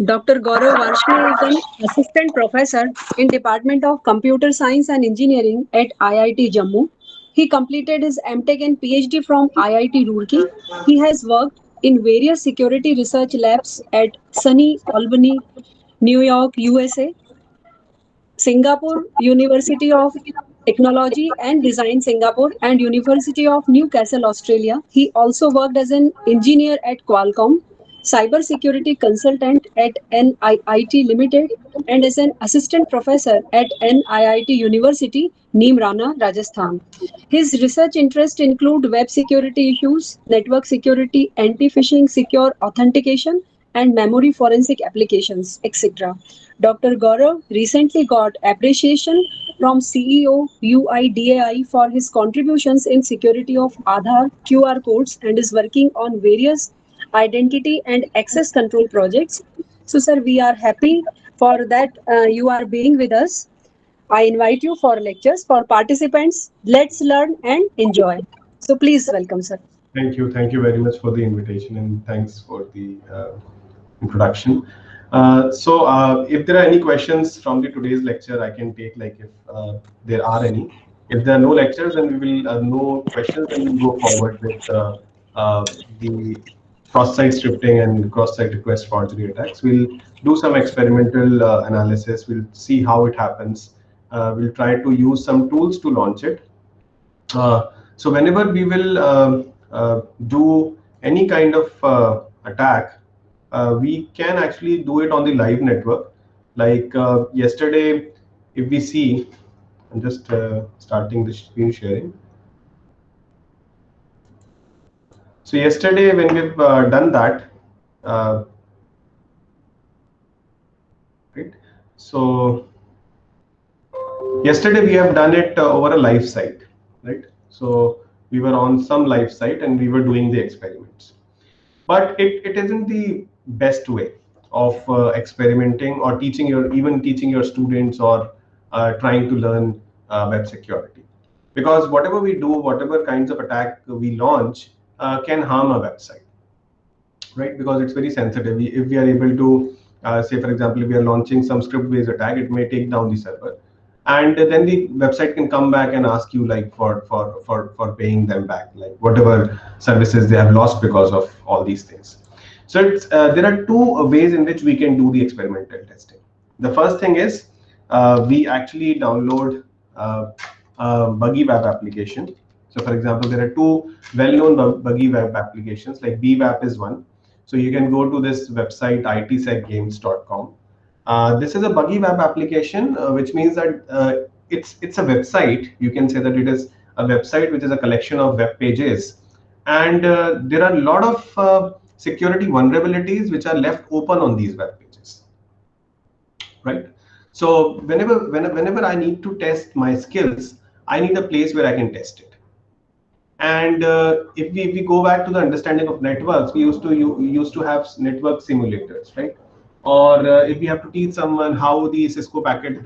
Dr. Gaurav Varshne is an assistant professor in Department of Computer Science and Engineering at IIT Jammu. He completed his MTech and PhD from IIT Roorkee. He has worked in various security research labs at SUNY Albany, New York, USA, Singapore University of Technology and Design Singapore and University of Newcastle, Australia. He also worked as an engineer at Qualcomm, cybersecurity consultant at NIIT Limited, and as an assistant professor at NIIT University, Neemrana, Rajasthan. His research interests include web security issues, network security, anti-phishing, secure authentication, and memory forensic applications, etc. Dr. Gaurav recently got appreciation from CEO UIDAI for his contributions in security of Aadhaar QR codes and is working on various identity and access control projects. So, sir, we are happy for that you are being with us. I invite you for lectures for participants. Let's learn and enjoy. So, please welcome, sir. Thank you. Thank you very much for the invitation and thanks for the introduction. If there are any questions from the today's lecture, I can take like if there are any. If there are no lectures, then we will no questions, then we'll go forward with the cross-site scripting and cross-site request forgery attacks. We'll do some experimental analysis. We'll see how it happens. We'll try to use some tools to launch it. So whenever we will do any kind of attack, we can actually do it on the live network. Like yesterday, if we see, I'm just starting the screen sharing. So yesterday, when we've done that, right? So yesterday we have done it over a live site, right? So we were on some live site and we were doing the experiments. But it isn't the best way of experimenting or even teaching your students or trying to learn web security. Because whatever we do, whatever kinds of attack we launch can harm a website, right? Because it's very sensitive. If we are able to, say for example, if we are launching some script-based attack, it may take down the server. And then the website can come back and ask you like for paying them back, like whatever services they have lost because of all these things. So there are two ways in which we can do the experimental testing. The first thing is we actually download a buggy web application. So for example, there are two well-known buggy web applications, like BWAP is one. So you can go to this website itsecgames.com. This is a buggy web application, which means that it's a website. You can say that it is a website which is a collection of web pages, and there are a lot of security vulnerabilities which are left open on these web pages, right? So whenever I need to test my skills, I need a place where I can test it. And if we go back to the understanding of networks, we used to have network simulators, right? Or if we have to teach someone how the Cisco packet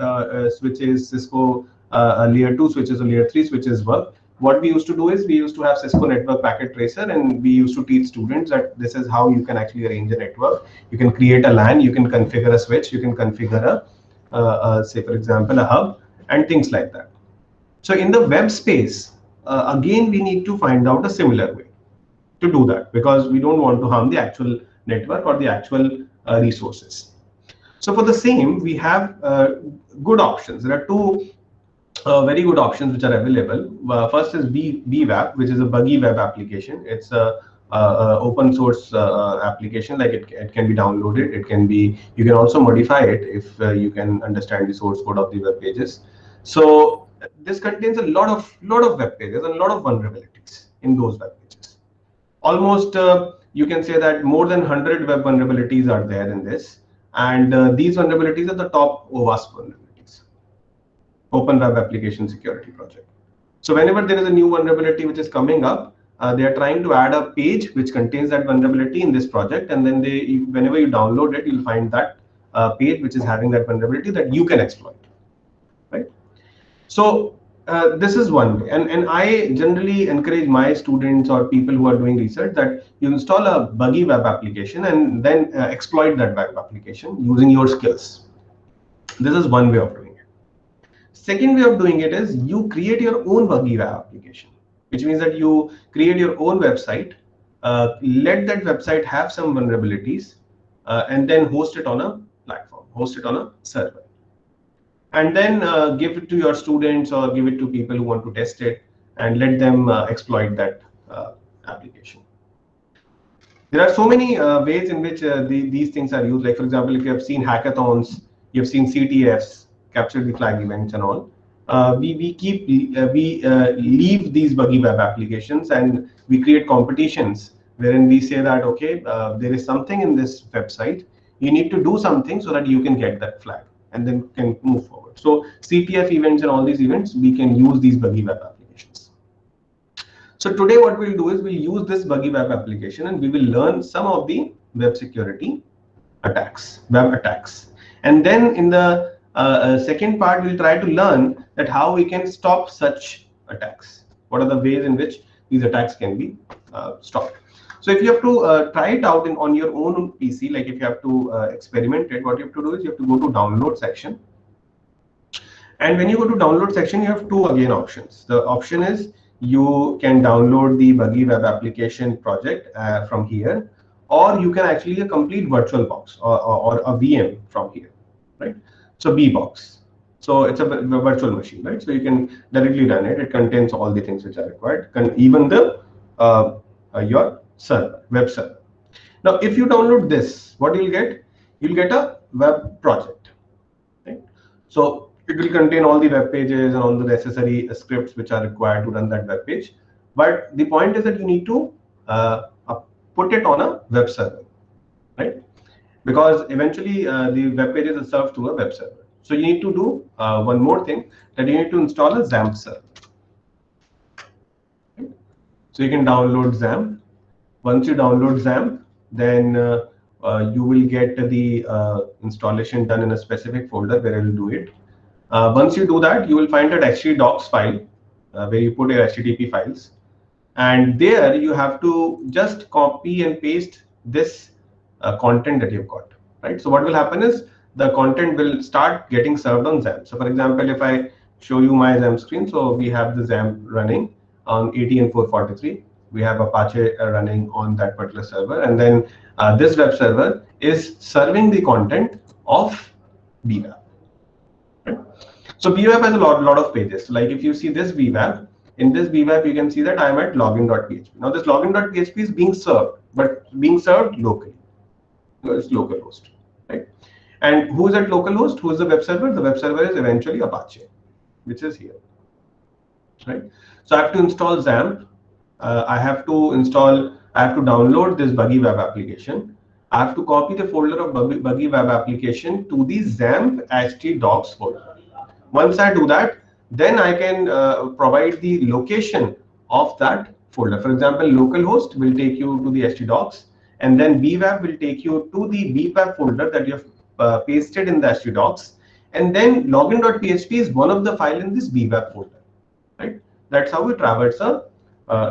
switches, Cisco layer 2 switches or layer 3 switches work, what we used to do is we used to have Cisco network packet tracer, and we used to teach students that this is how you can actually arrange a network. You can create a LAN, you can configure a switch, you can configure say for example, a hub and things like that. So in the web space, again, we need to find out a similar way to do that, because we don't want to harm the actual network or the actual resources. So for the same, we have good options. There are two very good options which are available. First is BWAP, which is a buggy web application. It's a open source application. Like it can be downloaded. It can be. You can also modify it if you can understand the source code of the web pages. So this contains a lot of web pages and a lot of vulnerabilities in those web pages. Almost you can say that more than 100 web vulnerabilities are there in this, and these vulnerabilities are the top OWASP vulnerabilities, Open Web Application Security Project. So whenever there is a new vulnerability which is coming up, they are trying to add a page which contains that vulnerability in this project, and then whenever you download it, you'll find that page which is having that vulnerability that you can exploit, right? So This is one way, and I generally encourage my students or people who are doing research that you install a buggy web application and then exploit that web application using your skills. This is one way of doing it. Second way of doing it is you create your own buggy web application, which means that you create your own website, let that website have some vulnerabilities, and then host it on a platform, host it on a server, and then give it to your students or give it to people who want to test it, and let them exploit that application. There are so many ways in which these things are used. Like, for example, if you have seen hackathons, you have seen CTFs, capture the flag events and all. We leave these buggy web applications and we create competitions wherein we say that, okay, there is something in this website. You need to do something so that you can get that flag and then can move forward. So CTF events and all these events, we can use these buggy web applications. So today what we'll do is we'll use this buggy web application and we will learn some of the web security attacks, web attacks. And then in the second part, we'll try to learn that how we can stop such attacks. What are the ways in which these attacks can be stopped? So if you have to try it out on your own PC, like if you have to experiment it, what you have to do is you have to go to download section. And when you go to download section, you have two again options. The option is you can download the buggy web application project from here, or you can actually a complete virtual box or a VM from here, right? So VBox. So it's a virtual machine, right? So you can directly run it. It contains all the things which are required, even the your server, web server. Now, if you download this, what you'll get? You'll get a web project, right? So it will contain all the web pages and all the necessary scripts which are required to run that web page. But the point is that you need to put it on a web server, right? Because eventually the web pages are served to a web server. So you need to do one more thing, that you need to install a XAMPP server. Right? So you can download XAMPP. Once you download XAMPP, then you will get the installation done in a specific folder where it will do it. Once you do that, you will find an htdocs file where you put your HTTP files. And there you have to just copy and paste this content that you've got, right? So what will happen is the content will start getting served on XAMPP. So for example, if I show you my XAMPP screen, so we have the XAMPP running on ATN 443. We have Apache running on that particular server. And then this web server is serving the content of BWAP. So BWAP has a lot of pages. So like if you see this BWAP, in this BWAP you can see that I am at login.php. Now this login.php is being served, but being served locally. It's localhost, right? And who is at localhost? Who is the web server? The web server is eventually Apache, which is here, right? So I have to install XAMPP. I have to download this buggy web application. I have to copy the folder of buggy web application to the XAMPP htdocs folder. Once I do that, then I can provide the location of that folder. For example, localhost will take you to the htdocs, and then BWAP will take you to the BWAP folder that you have pasted in the htdocs, and then login.php is one of the files in this BWAP folder, right? That's how we traverse a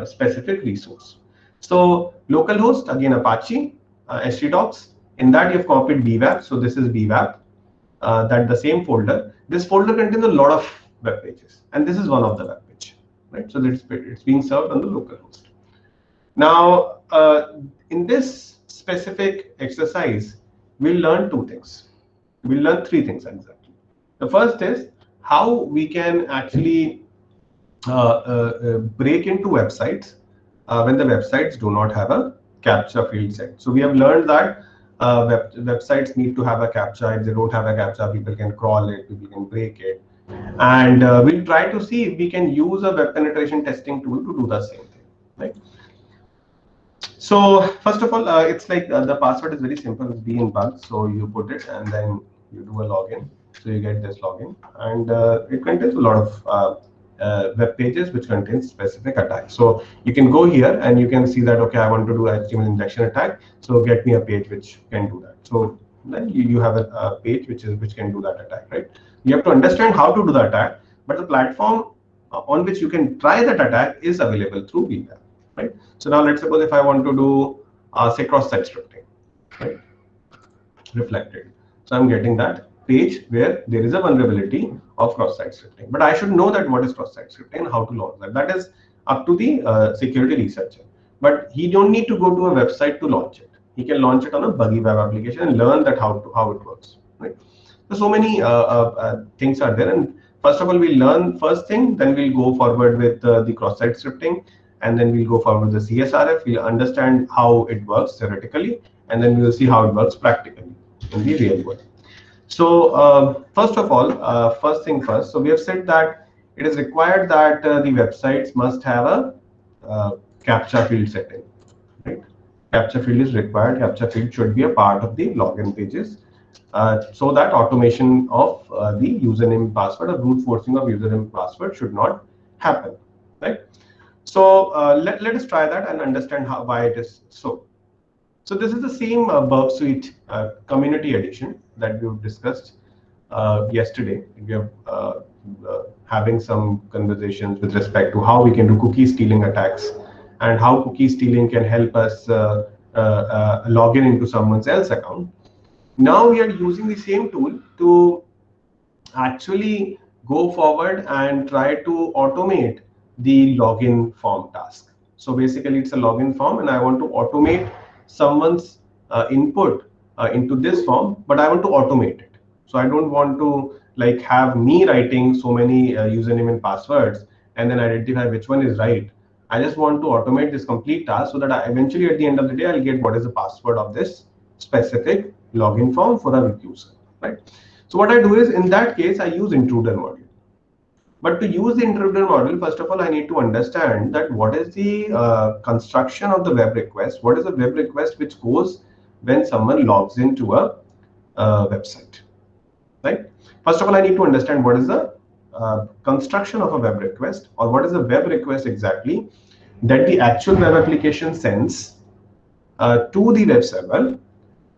specific resource. So localhost, again Apache, htdocs. In that you have copied BWAP. So this is BWAP. That the same folder. This folder contains a lot of web pages, and this is one of the web page, right? So it's being served on the localhost. Now, in this specific exercise, we'll learn two things. We'll learn three things exactly. The first is how we can actually break into websites when the websites do not have a CAPTCHA field set. So we have learned that websites need to have a CAPTCHA. If they don't have a CAPTCHA, people can crawl it, people can break it. And we'll try to see if we can use a web penetration testing tool to do the same thing, right? So first of all, it's like the password is very simple. It's BINBUG. So you put it and then you do a login. So you get this login, and it contains a lot of web pages which contains specific attacks. So you can go here and you can see that, okay, I want to do HTML injection attack. So get me a page which can do that. So then you have a page which can do that attack, right? You have to understand how to do the attack, but the platform on which you can try that attack is available through VWAP, right? So now let's suppose if I want to do say cross-site scripting, right? Reflected. So I'm getting that page where there is a vulnerability of cross-site scripting. But I should know that what is cross-site scripting and how to launch that. That is up to the security researcher. But he don't need to go to a website to launch it. He can launch it on a buggy web application and learn that how it works. Right? So many things are there. And first of all, we'll learn first thing, then we'll go forward with the cross-site scripting, and then we'll go forward with the CSRF. We'll understand how it works theoretically, and then we'll see how it works practically in the real world. So first of all, first thing first, so we have said that it is required that the websites must have a CAPTCHA field setting, right? CAPTCHA field is required. CAPTCHA field should be a part of the login pages, so that automation of the username password or brute forcing of username password should not happen, right? So let us try that and understand why it is so. So this is the same Burp Suite community edition that we've discussed yesterday. We are having some conversations with respect to how we can do cookie stealing attacks and how cookie stealing can help us log in into someone else's account. Now we are using the same tool to actually go forward and try to automate the login form task. So basically it's a login form and I want to automate someone's input into this form, but I want to automate it. So I don't want to like have me writing so many username and passwords and then identify which one is right. I just want to automate this complete task so that eventually at the end of the day, I'll get what is the password of this specific login form for a user, right? So what I do is in that case, I use intruder module. But to use the intruder model, first of all, I need to understand that what is the construction of the web request. What is a web request which goes when someone logs into a website, right? First of all, I need to understand what is the construction of a web request, or what is a web request exactly that the actual web application sends to the web server,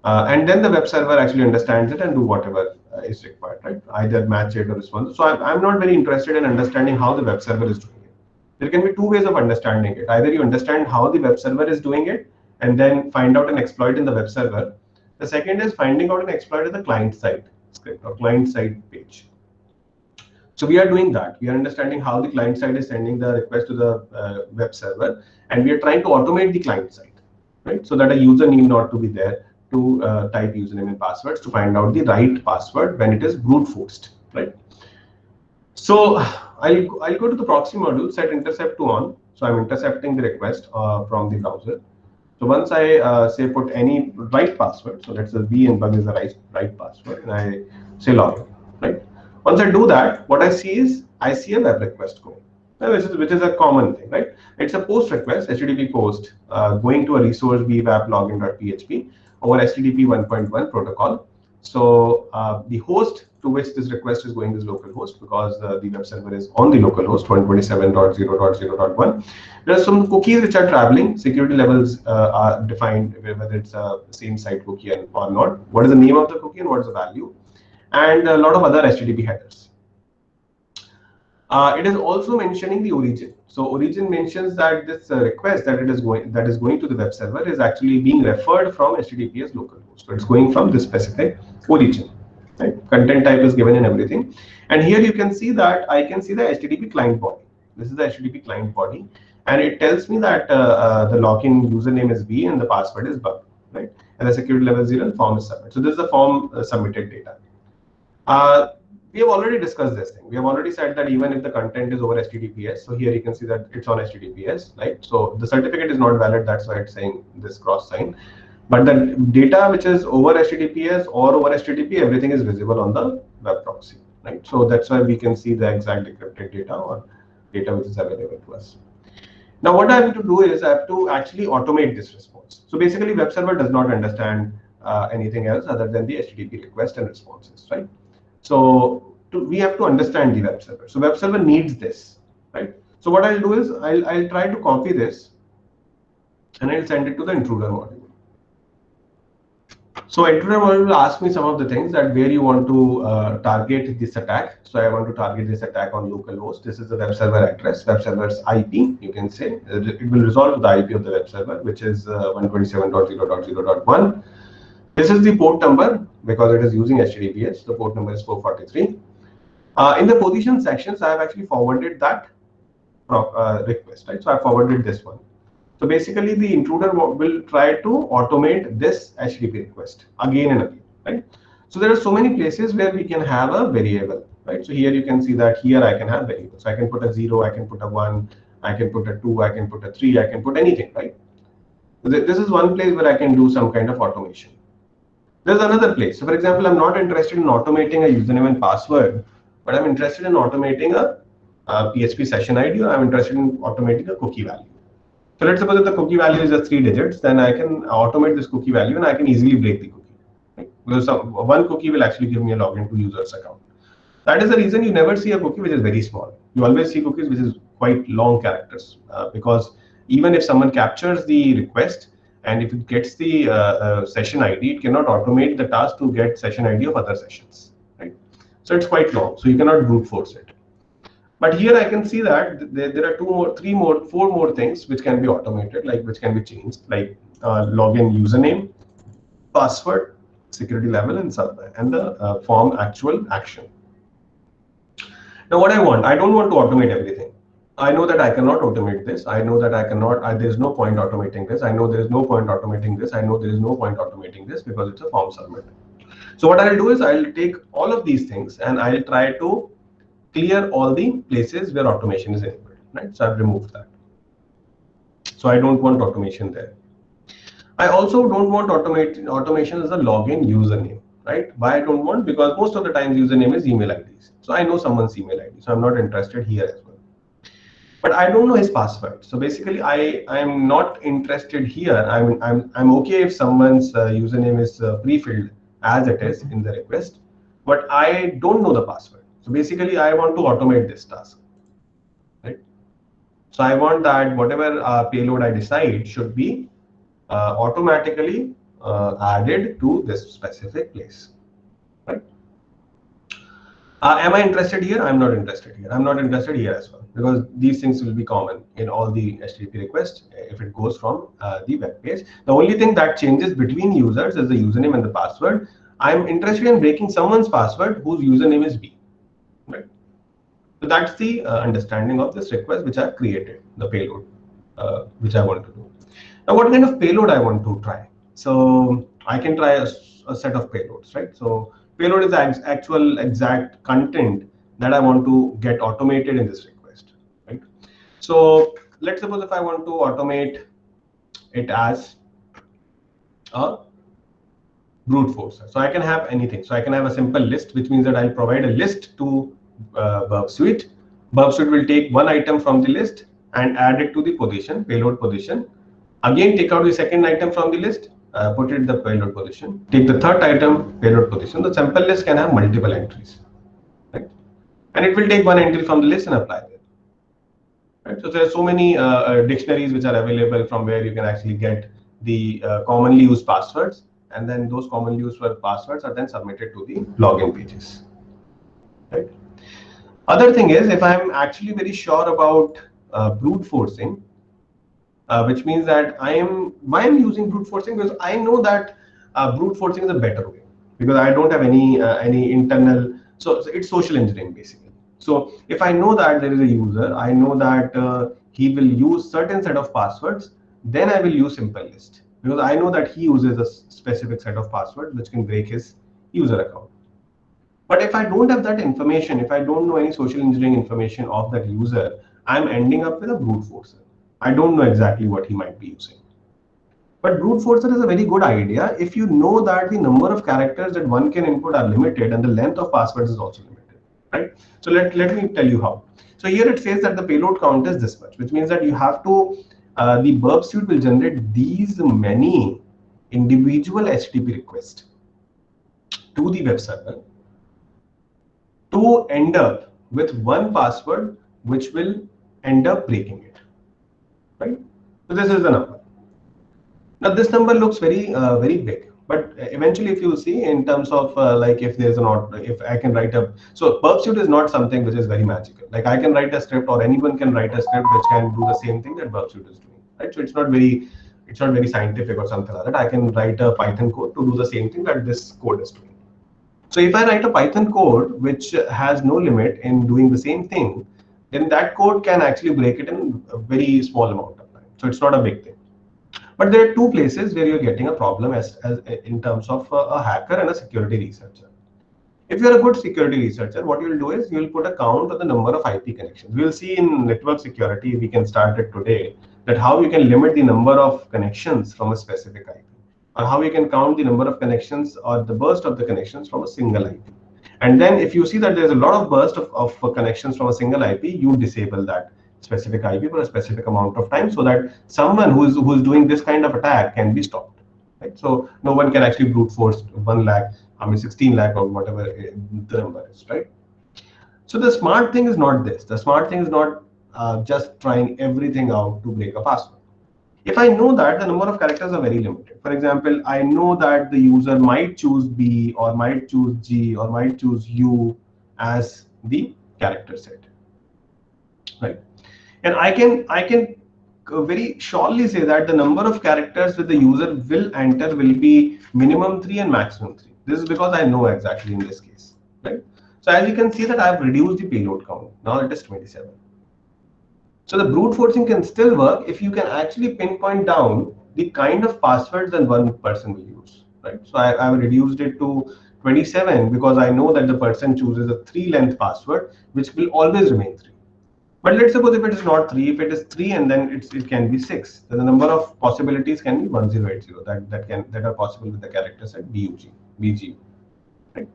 and then the web server actually understands it and do whatever is required, right? Either match it or respond. So I'm not very interested in understanding how the web server is doing it. There can be two ways of understanding it. Either you understand how the web server is doing it and then find out an exploit in the web server. The second is finding out an exploit in the client side script or client side page. So we are doing that. We are understanding how the client side is sending the request to the web server, and we are trying to automate the client side, right? So that a user need not to be there to type username and passwords to find out the right password when it is brute forced, right? So I'll go to the proxy module, set intercept to on. So I'm intercepting the request from the browser. So once I say put any right password, so let's say v and bug is the right password, and I say login, right? Once I do that, what I see is I see a web request going, which is a common thing, right? It's a post request, HTTP post, going to a resource vwap login.php over HTTP 1.1 protocol. So the host to which this request is going is localhost, because the web server is on the localhost 127.0.0.1. There are some cookies which are traveling. Security levels are defined, whether it's a same site cookie or not. What is the name of the cookie and what is the value? And a lot of other HTTP headers. It is also mentioning the origin. So origin mentions that this request that is going to the web server is actually being referred from HTTPS localhost. So it's going from this specific origin. Right? Content type is given and everything. And here you can see that I can see the HTTP client body. This is the HTTP client body, and it tells me that the login username is V and the password is bug, right? And the security level 0 and form is submit. So this is the form submitted data. We have already discussed this thing. We have already said that even if the content is over HTTPS, so here you can see that it's on HTTPS, right? So the certificate is not valid. That's why it's saying this cross sign. But the data which is over HTTPS or over HTTP, everything is visible on the web proxy, right? So that's why we can see the exact decrypted data or data which is available to us. Now, what I have to do is I have to actually automate this response. So basically, web server does not understand anything else other than the HTTP request and responses, right? So we have to understand the web server. So web server needs this, right? So what I'll do is I'll try to copy this and I'll send it to the intruder module. So intruder will ask me some of the things that where you want to target this attack. So I want to target this attack on localhost. This is the web server address, web server's IP. You can say it will resolve to the IP of the web server, which is 127.0.0.1. This is the port number because it is using HTTPS. The port number is 443. In the position sections, I have actually forwarded that request, right? So I forwarded this one. So basically, the intruder will try to automate this HTTP request again and again, right? So there are so many places where we can have a variable, right? So here you can see that here I can have variables. So I can put a 0, I can put a 1, I can put a 2, I can put a 3, I can put anything, right? So this is one place where I can do some kind of automation. There's another place. So for example, I'm not interested in automating a username and password, but I'm interested in automating a PHP session ID, or I'm interested in automating a cookie value. So let's suppose that the cookie value is just 3 digits, then I can automate this cookie value and I can easily break the cookie. Right? Because one cookie will actually give me a login to user's account. That is the reason you never see a cookie which is very small. You always see cookies which is quite long characters because even if someone captures the request and if it gets the session ID, it cannot automate the task to get session ID of other sessions. Right? So it's quite long. So you cannot brute force it. But here I can see that there are 2 more, 3 more, 4 more things which can be automated, like which can be changed, like login username, password, security level, and the form actual action. Now, what I don't want to automate everything. I know that I cannot automate this. I know that I cannot. There is no point automating this. I know there is no point automating this. I know there is no point automating this because it's a form submit. So what I'll do is I'll take all of these things and I'll try to clear all the places where automation is enabled, right? So I've removed that. So I don't want automation there. I also don't want automation as a login username, right? Why I don't want? Because most of the times username is email IDs. So I know someone's email ID, so I'm not interested here as well. But I don't know his password. So basically, I'm not interested here. I'm okay if someone's username is pre-filled as it is in the request, but I don't know the password. So basically, I want to automate this task, right? So I want that whatever payload I decide should be automatically added to this specific place, right? Am I interested here? I'm not interested here. I'm not interested here as well because these things will be common in all the HTTP requests if it goes from the web page. The only thing that changes between users is the username and the password. I'm interested in breaking someone's password whose username is B, right? So that's the understanding of this request which I've created, the payload which I want to do. Now, what kind of payload I want to try? So I can try a set of payloads, right? So payload is the actual exact content that I want to get automated in this request, right? So let's suppose if I want to automate it as a brute force. So I can have anything. So I can have a simple list, which means that I'll provide a list to Burp Suite. Burp Suite will take one item from the list and add it to the position, payload position. Again, take out the second item from the list, put it in the payload position. Take the third item, payload position. The sample list can have multiple entries, right? And it will take one entry from the list and apply it. Right? So there are so many dictionaries which are available from where you can actually get the commonly used passwords, and then those commonly used passwords are then submitted to the login pages. Right? Other thing is, if I'm actually very sure about brute forcing, which means that why I'm using brute forcing, because I know that brute forcing is a better way because I don't have any internal. So it's social engineering basically. So if I know that there is a user, I know that he will use certain set of passwords, then I will use simple list because I know that he uses a specific set of passwords which can break his user account. But if I don't have that information, if I don't know any social engineering information of that user, I'm ending up with a brute forcer. I don't know exactly what he might be using. But brute forcer is a very good idea if you know that the number of characters that one can input are limited and the length of passwords is also limited, right? So let me tell you how. So here it says that the payload count is this much, which means that you have to, the Burp Suite will generate these many individual HTTP requests to the web server to end up with one password which will end up breaking it, right? So this is the number. Now this number looks very big, But eventually, if you see in terms of like if there's not, if I can write a, so Perp Suite is not something which is very magical. Like I can write a script, or anyone can write a script which can do the same thing that Perp Suite is doing, right? So it's not very scientific or something like that. I can write a Python code to do the same thing that this code is doing. So if I write a Python code which has no limit in doing the same thing, then that code can actually break it in a very small amount of time. So it's not a big thing. But there are two places where you're getting a problem as in terms of a hacker and a security researcher. If you're a good security researcher, what you'll do is you'll put a count on the number of IP connections. We'll see in network security, we can start it today, that how you can limit the number of connections from a specific IP, or how you can count the number of connections or the burst of the connections from a single IP. And then if you see that there's a lot of burst of connections from a single IP, you disable that specific IP for a specific amount of time, so that someone who's doing this kind of attack can be stopped. Right? So no one can actually brute force 1 lakh, 16 lakh or whatever the number is, right? So the smart thing is not this. The smart thing is not just trying everything out to break a password. If I know that the number of characters are very limited, for example, I know that the user might choose B or might choose G or might choose U as the character set, right? And I can very surely say that the number of characters that the user will enter will be minimum 3 and maximum 3. This is because I know exactly in this case, right? So as you can see that I have reduced the payload count. Now it is 27. So the brute forcing can still work if you can actually pinpoint down the kind of passwords that one person will use, right? So I've reduced it to 27 because I know that the person chooses a 3-length password, which will always remain 3. But let's suppose if it is not 3, if it is 3 and then it can be 6, then the number of possibilities can be 1080 that are possible with the character set BG. Right?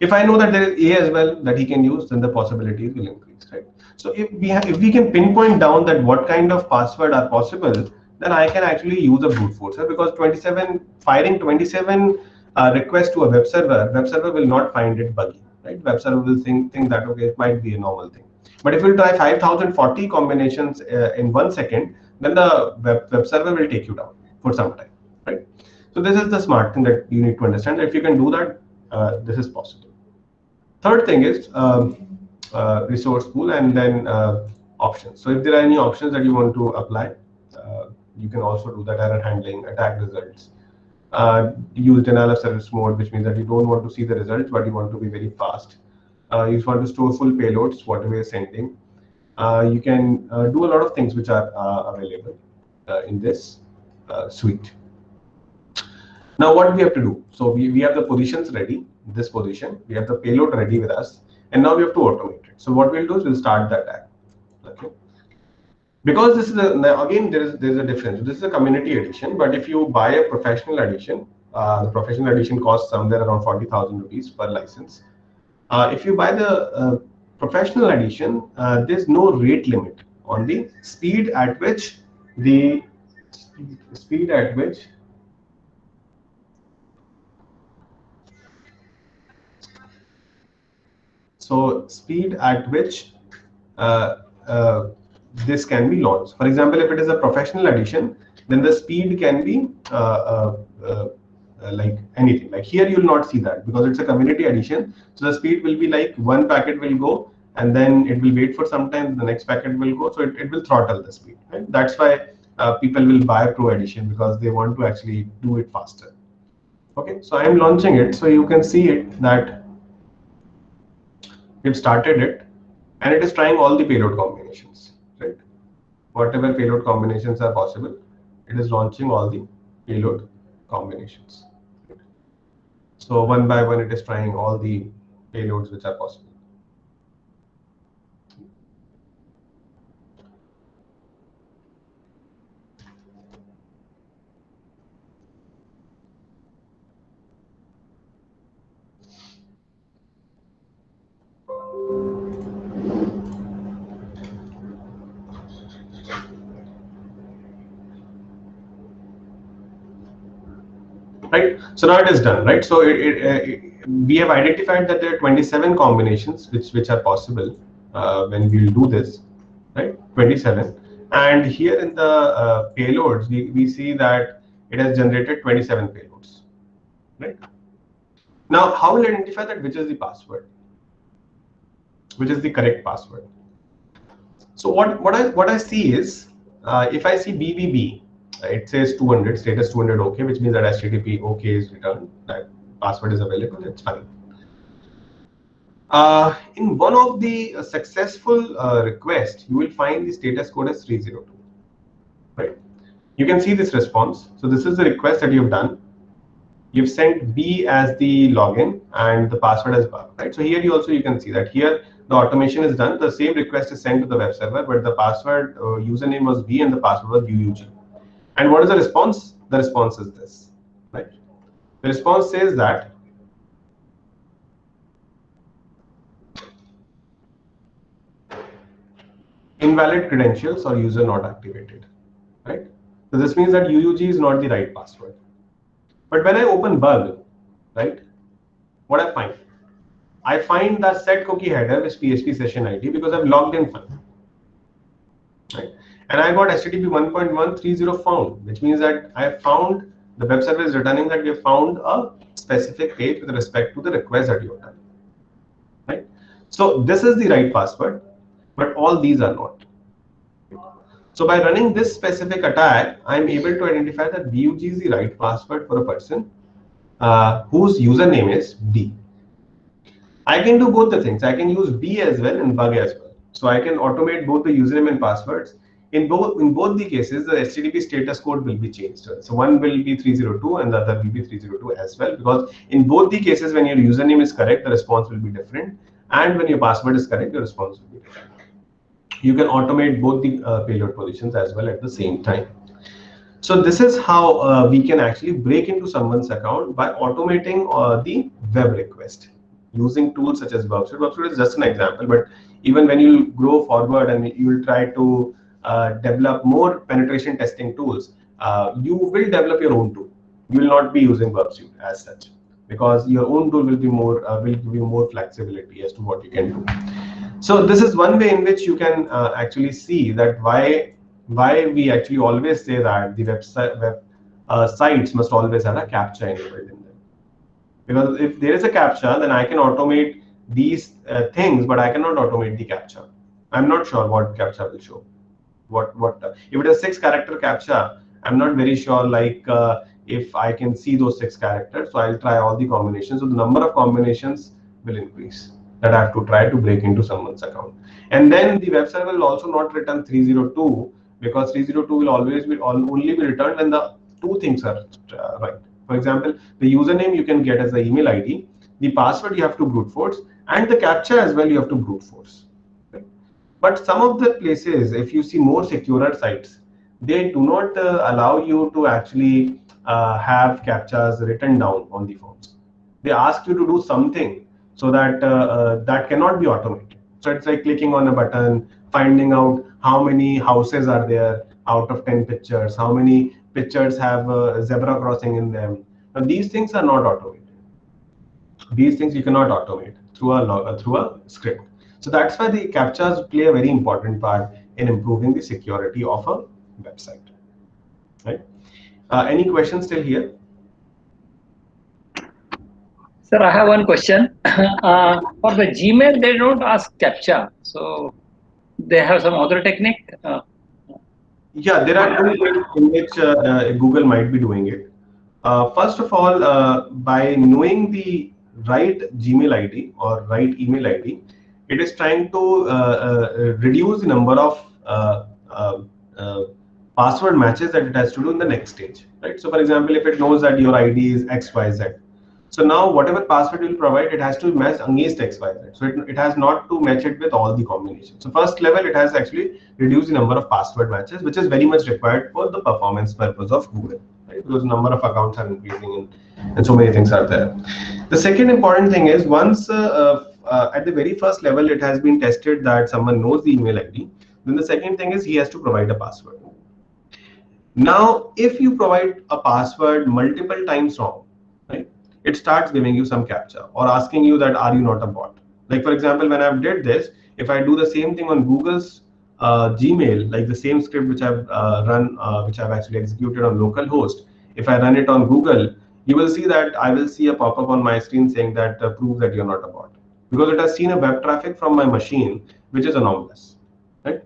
If I know that there is A as well that he can use, then the possibilities will increase, right? So if we can pinpoint down that what kind of password are possible, then I can actually use a brute forcer, because 27 firing 27 requests to a web server will not find it buggy, right? Web server will think that okay, it might be a normal thing. But if you try 5040 combinations in 1 second, then the web server will take you down for some time, right? So this is the smart thing that you need to understand. If you can do that, this is possible. Third thing is resource pool, and then options. So if there are any options that you want to apply, you can also do that. Error handling, attack results. Use denial of service mode, which means that you don't want to see the results, but you want to be very fast. You just want to store full payloads, whatever you're sending. You can do a lot of things which are available in this suite. Now, what we have to do? So we have the positions ready, this position. We have the payload ready with us. And now we have to automate it. So what we'll do is we'll start the attack. Okay. Because this is again there is a difference. This is a community edition, but if you buy a professional edition, the professional edition costs somewhere around 40,000 rupees per license. If you buy the professional edition, there's no rate limit on the speed at which uh, uh, this can be launched. For example, if it is a professional edition, then the speed can be like anything. Like here, you will not see that because it's a community edition. So the speed will be like one packet will go, and then it will wait for some time. The next packet will go, so it will throttle the speed. Right? That's why people will buy a Pro edition, because they want to actually do it faster. Okay, so I am launching it, so you can see it that we've started it, and it is trying all the payload combinations, right? Whatever payload combinations are possible, it is launching all the payload combinations. So one by one, it is trying all the payloads which are possible. Right, so now it is done, right? So we have identified that there are 27 combinations which are possible when we'll do this, right? 27, and here in the payloads, we see that it has generated 27 payloads, right? Now, how will I identify that which is the password, which is the correct password? So what I see is, if I see BBB, it says 200, status 200 OK, which means that HTTP OK is returned, that password is available, it's fine. In one of the successful requests, you will find the status code as 302, right? You can see this response. So this is the request that you've done. You've sent B as the login and the password as bug, right? So here you can see that here the automation is done. The same request is sent to the web server, but the password username was B and the password was UUG. And what is the response? The response is this, right? The response says that invalid credentials or user not activated, right? So this means that UUG is not the right password. But when I open bug, right, what I find? I find the set cookie header with PHP session ID because I've logged in fine, right? And I got HTTP 1.130 found, which means that I have found, the web server is returning that we have found a specific page with respect to the request that you have done, right? So this is the right password, but all these are not. So by running this specific attack, I'm able to identify that BUG is the right password for a person whose username is B. I can do both the things. I can use B as well and bug as well. So I can automate both the username and passwords. In both the cases, the HTTP status code will be changed. So one will be 302 and the other will be 302 as well, because in both the cases, when your username is correct, the response will be different. And when your password is correct, the response will be different. You can automate both the payload positions as well at the same time. So this is how we can actually break into someone's account by automating the web request using tools such as Bubsuite. Bubsuite is just an example, but even when you grow forward and you will try to develop more penetration testing tools, you will develop your own tool. You will not be using Bubsuite as such, because your own tool will be more will give you more flexibility as to what you can do. So this is one way in which you can actually see that why we actually always say that the web sites must always have a CAPTCHA enabled in them. Because if there is a CAPTCHA, then I can automate these things, but I cannot automate the CAPTCHA. I'm not sure what CAPTCHA will show. If it is 6-character CAPTCHA, I'm not very sure if I can see those 6 characters. So I'll try all the combinations. So the number of combinations will increase that I have to try to break into someone's account. And then the web server will also not return 302, because 302 will always be only be returned when the two things are right. For example, the username you can get as the email ID, the password you have to brute force, and the CAPTCHA as well you have to brute force. Right? But some of the places, if you see more securer sites, they do not allow you to actually have CAPTCHAs written down on the forms. They ask you to do something so that that cannot be automated. So it's like clicking on a button, finding out how many houses are there out of 10 pictures, how many pictures have a zebra crossing in them. Now these things are not automated. These things you cannot automate through a script. So that's why the CAPTCHAs play a very important part in improving the security of a website. Right? Any questions still here? Sir, I have one question. For the Gmail, they don't ask CAPTCHA, so they have some other technique. Yeah, there are two ways in which Google might be doing it. First of all, by knowing the right Gmail ID or right email ID, it is trying to reduce the number of password matches that it has to do in the next stage. Right. So, for example, if it knows that your ID is XYZ, so now whatever password you will provide, it has to match against XYZ. So it has not to match it with all the combinations. So first level, it has actually reduced the number of password matches, which is very much required for the performance purpose of Google, right? Because the number of accounts are increasing and so many things are there. The second important thing is once at the very first level, it has been tested that someone knows the email ID. Then the second thing is he has to provide a password. Now, if you provide a password multiple times wrong, right? It starts giving you some CAPTCHA or asking you that are you not a bot? Like for example, when I've did this, if I do the same thing on Google's Gmail, like the same script which I've run, which I've actually executed on localhost, if I run it on Google, you will see that I will see a pop-up on my screen saying that prove that you're not a bot, because it has seen a web traffic from my machine which is anomalous, right?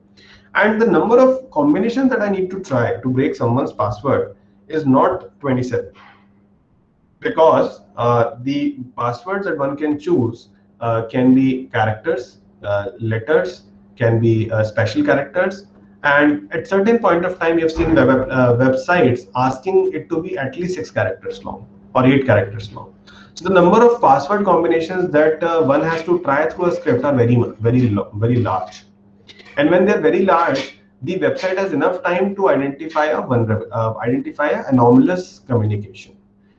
And the number of combinations that I need to try to break someone's password is not 27, because the passwords that one can choose can be characters, letters, can be special characters, and at certain point of time, you've seen websites asking it to be at least 6 characters long or 8 characters long. So the number of password combinations that one has to try through a script are very large. And when they're very large, the website has enough time to identify identify an anomalous communication.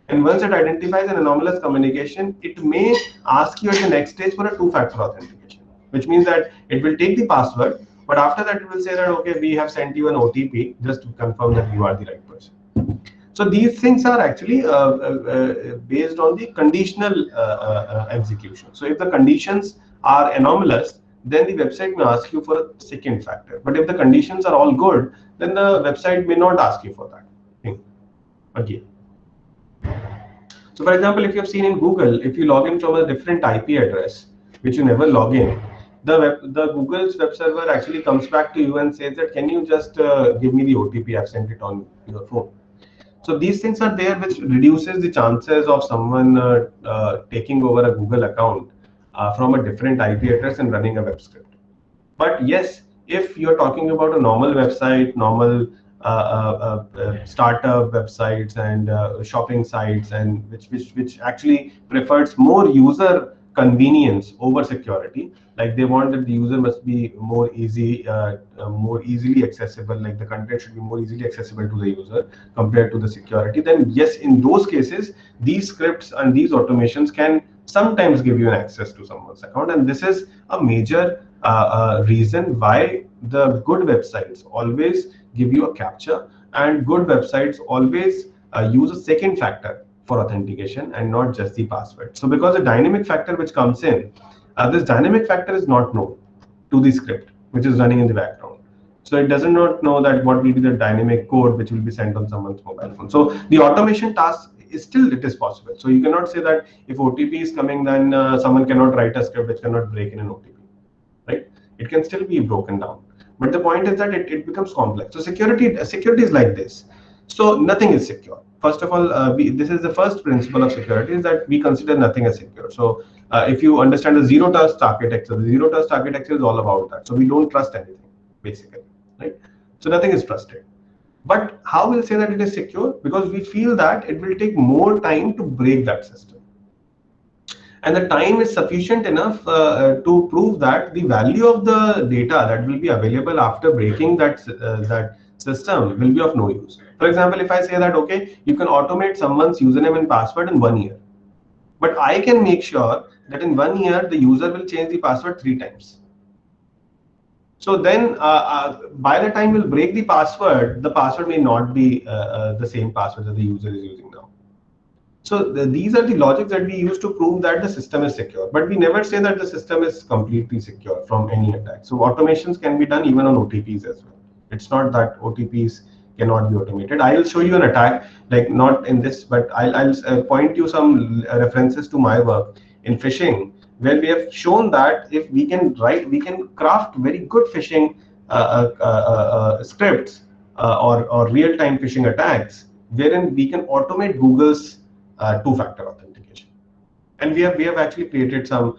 And once it identifies an anomalous communication, it may ask you at the next stage for a two-factor authentication, which means that it will take the password, but after that it will say that, okay, we have sent you an OTP just to confirm that you are the right person. So these things are actually based on the conditional execution. So if the conditions are anomalous, then the website may ask you for a second factor. But if the conditions are all good, then the website may not ask you for that thing again. So for example, if you have seen in Google, if you log in from a different IP address, which you never log in, the Google's web server actually comes back to you and says that, can you just give me the OTP? I've sent it on your phone. So these things are there, which reduces the chances of someone taking over a Google account from a different IP address and running a web script. But yes, if you're talking about a normal website, normal startup websites and shopping sites, and which actually prefers more user convenience over security, like they want that the user must be more easily accessible, like the content should be more easily accessible to the user compared to the security, then yes, in those cases, these scripts and these automations can sometimes give you an access to someone's account. And this is a major reason why the good websites always give you a captcha, and good websites always use a second factor for authentication and not just the password. So because the dynamic factor which comes in, this dynamic factor is not known to the script which is running in the background. So it does not know that what will be the dynamic code which will be sent on someone's mobile phone. So the automation task is still, it is possible. So you cannot say that if OTP is coming, then someone cannot write a script which cannot break in an OTP, right? It can still be broken down. But the point is that it becomes complex. So security is like this. So nothing is secure. First of all, this is the first principle of security, is that we consider nothing as secure. So if you understand the zero trust architecture, the zero trust architecture is all about that. So we don't trust anything, basically, right? So nothing is trusted. But how we'll say that it is secure? Because we feel that it will take more time to break that system. And the time is sufficient enough to prove that the value of the data that will be available after breaking that system will be of no use. For example, if I say that, okay, you can automate someone's username and password in 1 year, but I can make sure that in 1 year the user will change the password 3 times. So then by the time we'll break the password may not be the same password that the user is using now. So these are the logics that we use to prove that the system is secure, but we never say that the system is completely secure from any attack. So automations can be done even on OTPs as well. It's not that OTPs cannot be automated. I'll show you an attack, like not in this, but I'll point you some references to my work in phishing, where we have shown that if we can craft very good phishing scripts or real-time phishing attacks, wherein we can automate Google's two-factor authentication. And we have actually created some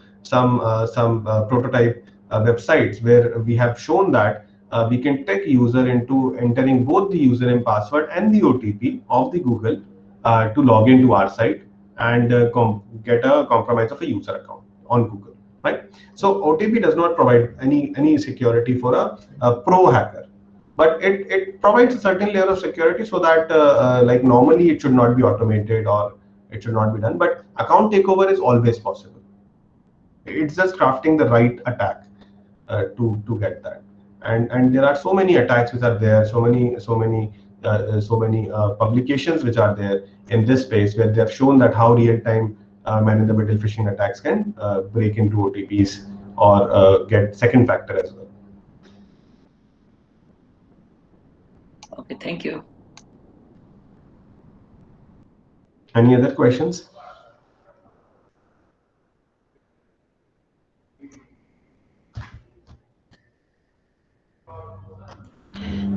prototype websites where we have shown that we can trick user into entering both the username, password, and the OTP of the Google to log into our site and get a compromise of a user account on Google, right? So OTP does not provide any security for a pro hacker, but it provides a certain layer of security, so that like normally it should not be automated or it should not be done, but account takeover is always possible. It's just crafting the right attack to get that. And there are so many attacks which are there, so many publications which are there in this space, where they have shown that how real-time man-in-the-middle phishing attacks can break into OTPs or get second factor as well. Okay, thank you. Any other questions?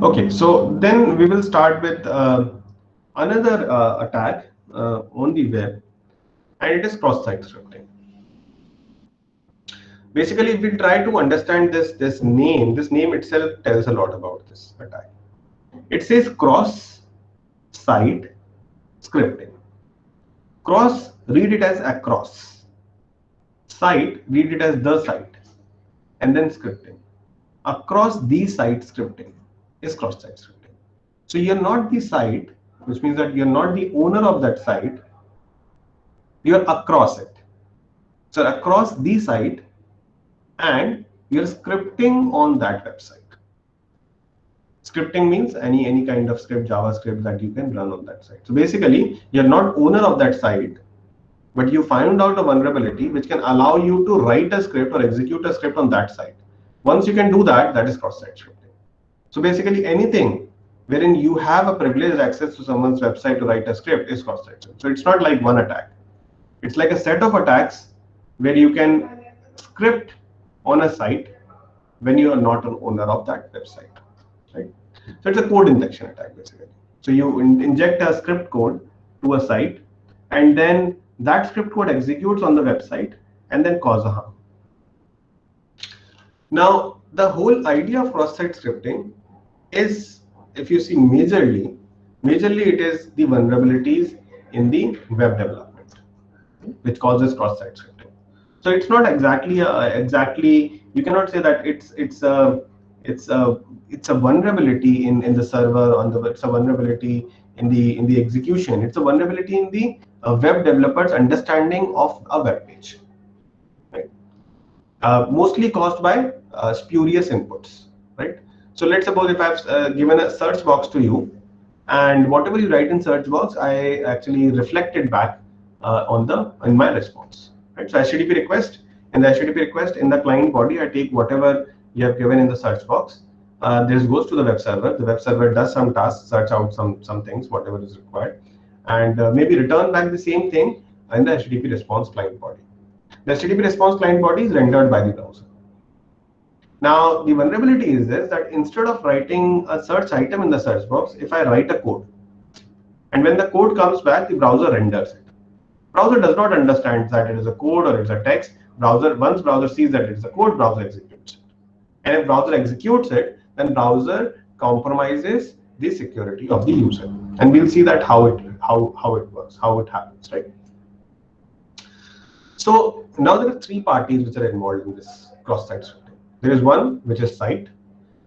Okay, so then we will start with another attack on the web, and it is cross-site scripting. Basically, if we try to understand this name itself tells a lot about this attack. It says cross-site scripting. Cross, read it as across. Site, read it as the site, and then scripting. Across the site scripting is cross-site scripting. So you're not the site, which means that you're not the owner of that site. You're across it. So across the site, and you're scripting on that website. Scripting means any kind of script, JavaScript that you can run on that site. So basically, you're not owner of that site, but you found out a vulnerability which can allow you to write a script or execute a script on that site. Once you can do that, that is cross-site scripting. So basically, anything wherein you have a privileged access to someone's website to write a script is cross-site script. So it's not like one attack. It's like a set of attacks where you can script on a site when you are not an owner of that website, right? So it's a code injection attack basically. So you inject a script code to a site, and then that script code executes on the website and then cause a harm. Now, the whole idea of cross-site scripting is, if you see majorly it is the vulnerabilities in the web development, which causes cross-site scripting. So it's not exactly you cannot say that it's a vulnerability in the server it's a vulnerability in the execution. It's a vulnerability in the web developer's understanding of a web page, right? Mostly caused by spurious inputs, right? So let's suppose if I've given a search box to you, and whatever you write in search box, I actually reflect it back in my response. Right? So HTTP request, in the HTTP request in the client body, I take whatever you have given in the search box. This goes to the web server. The web server does some tasks, search out some things, whatever is required, and maybe return back the same thing in the HTTP response client body. The HTTP response client body is rendered by the browser. Now, the vulnerability is this, that instead of writing a search item in the search box, if I write a code, and when the code comes back, the browser renders it. Browser does not understand that it is a code or it's a text. Once browser sees that it's a code, browser executes it. And if browser executes it, then browser compromises the security of the user. And we'll see that how it works, how it happens, right? So now there are three parties which are involved in this cross-site scripting. There is one which is site.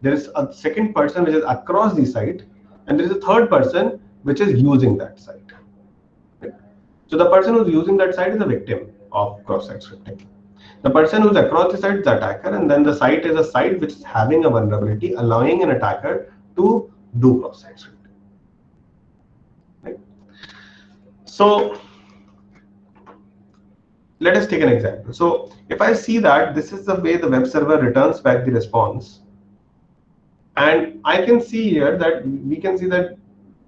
There is a second person which is across the site, and there is a third person which is using that site. So the person who's using that site is a victim of cross-site scripting. The person who's across the site is the attacker, and then the site is a site which is having a vulnerability, allowing an attacker to do cross-site scripting. Right? So let us take an example. So if I see that this is the way the web server returns back the response, and I can see here that we can see that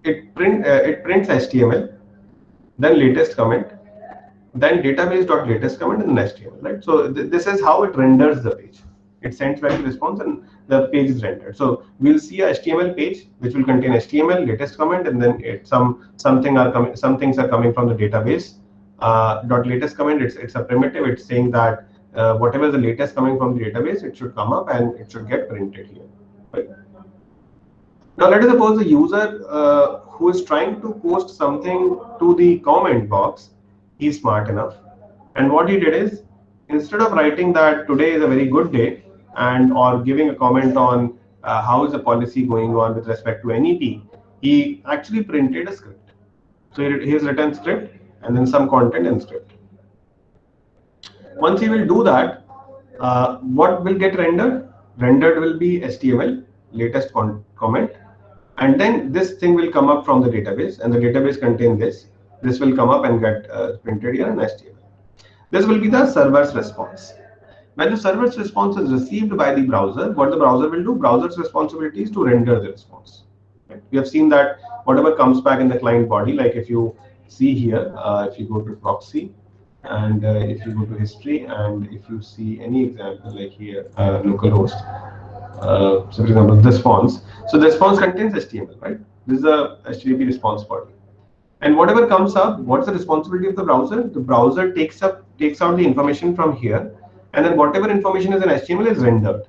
it prints HTML, then latest comment, then database.latest comment, and then HTML, right? So this is how it renders the page. It sends back the response and the page is rendered. So we'll see a HTML page which will contain HTML, latest comment, and then some things are coming from the database. .latest comment, it's a primitive. It's saying that whatever is the latest coming from the database, it should come up and it should get printed here. Right? Now let us suppose the user who is trying to post something to the comment box, he's smart enough, and what he did is, instead of writing that today is a very good day or giving a comment on how is the policy going on with respect to NEP, he actually printed a script. So he has written script and then some content and script. Once he will do that, what will get rendered? Rendered will be HTML, latest comment, and then this thing will come up from the database, and the database contains this. This will come up and get printed here in HTML. This will be the server's response. When the server's response is received by the browser, what the browser will do? Browser's responsibility is to render the response. Right? We have seen that whatever comes back in the client body, like if you see here, if you go to proxy, and if you go to history, and if you see any example like here, localhost, so for example, this response. So the response contains HTML, right? This is a HTTP response body. And whatever comes up, what's the responsibility of the browser? The browser takes out the information from here, and then whatever information is in HTML is rendered,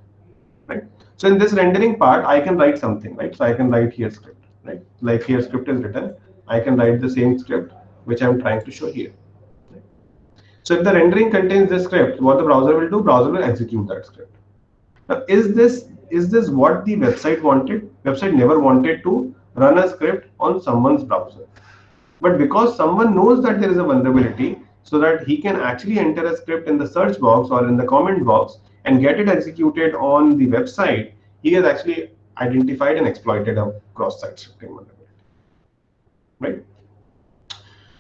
right? So in this rendering part, I can write something, right? So I can write here script, right? Like here script is written. I can write the same script which I'm trying to show here. Right? So if the rendering contains this script, what the browser will do? Browser will execute that script. Now, is this what the website wanted? Website never wanted to run a script on someone's browser. But because someone knows that there is a vulnerability, so that he can actually enter a script in the search box or in the comment box and get it executed on the website, he has actually identified and exploited a cross-site scripting vulnerability, right?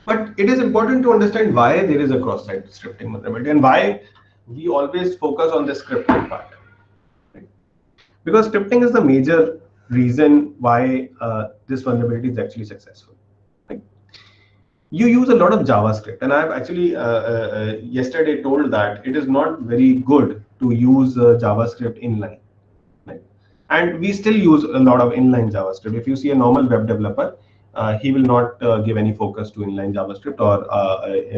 But it is important to understand why there is a cross-site scripting vulnerability and why we always focus on the scripting part. Right? Because scripting is the major reason why this vulnerability is actually successful. You use a lot of JavaScript, and I've actually yesterday told that it is not very good to use JavaScript inline, right? And we still use a lot of inline JavaScript. If you see a normal web developer, he will not give any focus to inline JavaScript or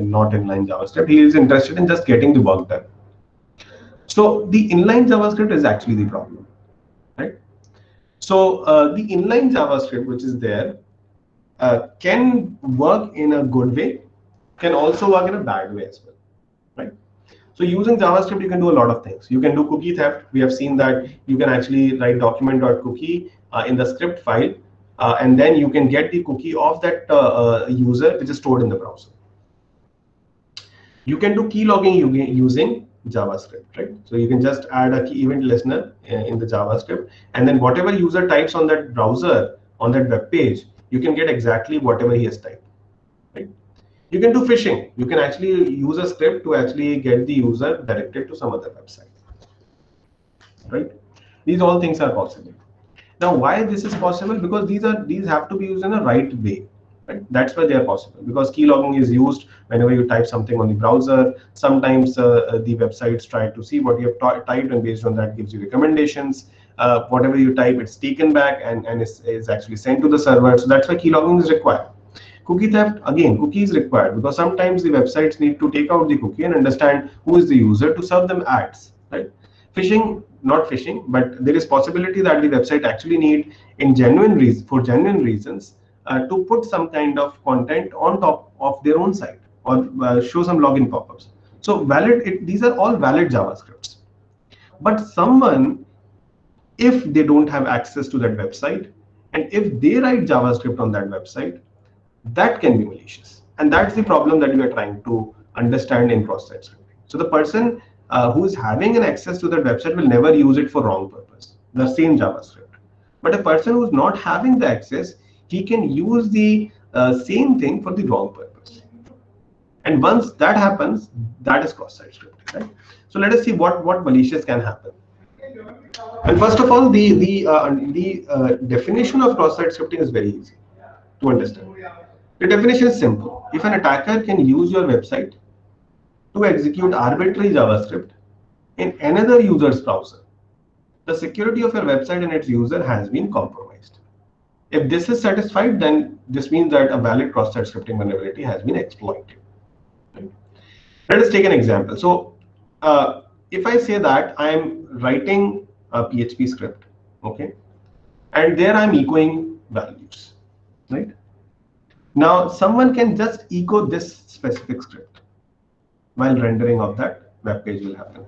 not inline JavaScript. He is interested in just getting the work done. So the inline JavaScript is actually the problem, right? So the inline JavaScript, which is there, can work in a good way, can also work in a bad way as well, right? So using JavaScript, you can do a lot of things. You can do cookie theft. We have seen that you can actually write document.cookie in the script file, and then you can get the cookie of that user, which is stored in the browser. You can do key logging using JavaScript, right? So you can just add a key event listener in the JavaScript, and then whatever user types on that browser, on that web page, you can get exactly whatever he has typed, right? You can do phishing. You can actually use a script to actually get the user directed to some other website, right? These all things are possible. Now, why this is possible? Because these have to be used in a right way, right? That's why they are possible. Because key logging is used whenever you type something on the browser. Sometimes the websites try to see what you have typed, and based on that gives you recommendations. Whatever you type, it's taken back and is actually sent to the server. So that's why key logging is required. Cookie theft, again, cookie is required because sometimes the websites need to take out the cookie and understand who is the user to serve them ads, right? Phishing, not phishing, but there is possibility that the website actually need for genuine reasons to put some kind of content on top of their own site or show some login pop-ups. So these are all valid JavaScripts. But someone, if they don't have access to that website, and if they write JavaScript on that website, that can be malicious. And that's the problem that we are trying to understand in cross-site scripting. So the person who is having an access to that website will never use it for wrong purpose, the same JavaScript. But a person who's not having the access, he can use the same thing for the wrong purpose. And once that happens, that is cross-site scripting, right? So let us see what malicious can happen. And first of all, the definition of cross-site scripting is very easy to understand. The definition is simple. If an attacker can use your website to execute arbitrary JavaScript in another user's browser, the security of your website and its user has been compromised. If this is satisfied, then this means that a valid cross-site scripting vulnerability has been exploited. Right? Let us take an example. So if I say that I'm writing a PHP script, okay, and there I'm echoing values, right? Now someone can just echo this specific script while rendering of that web page will happen.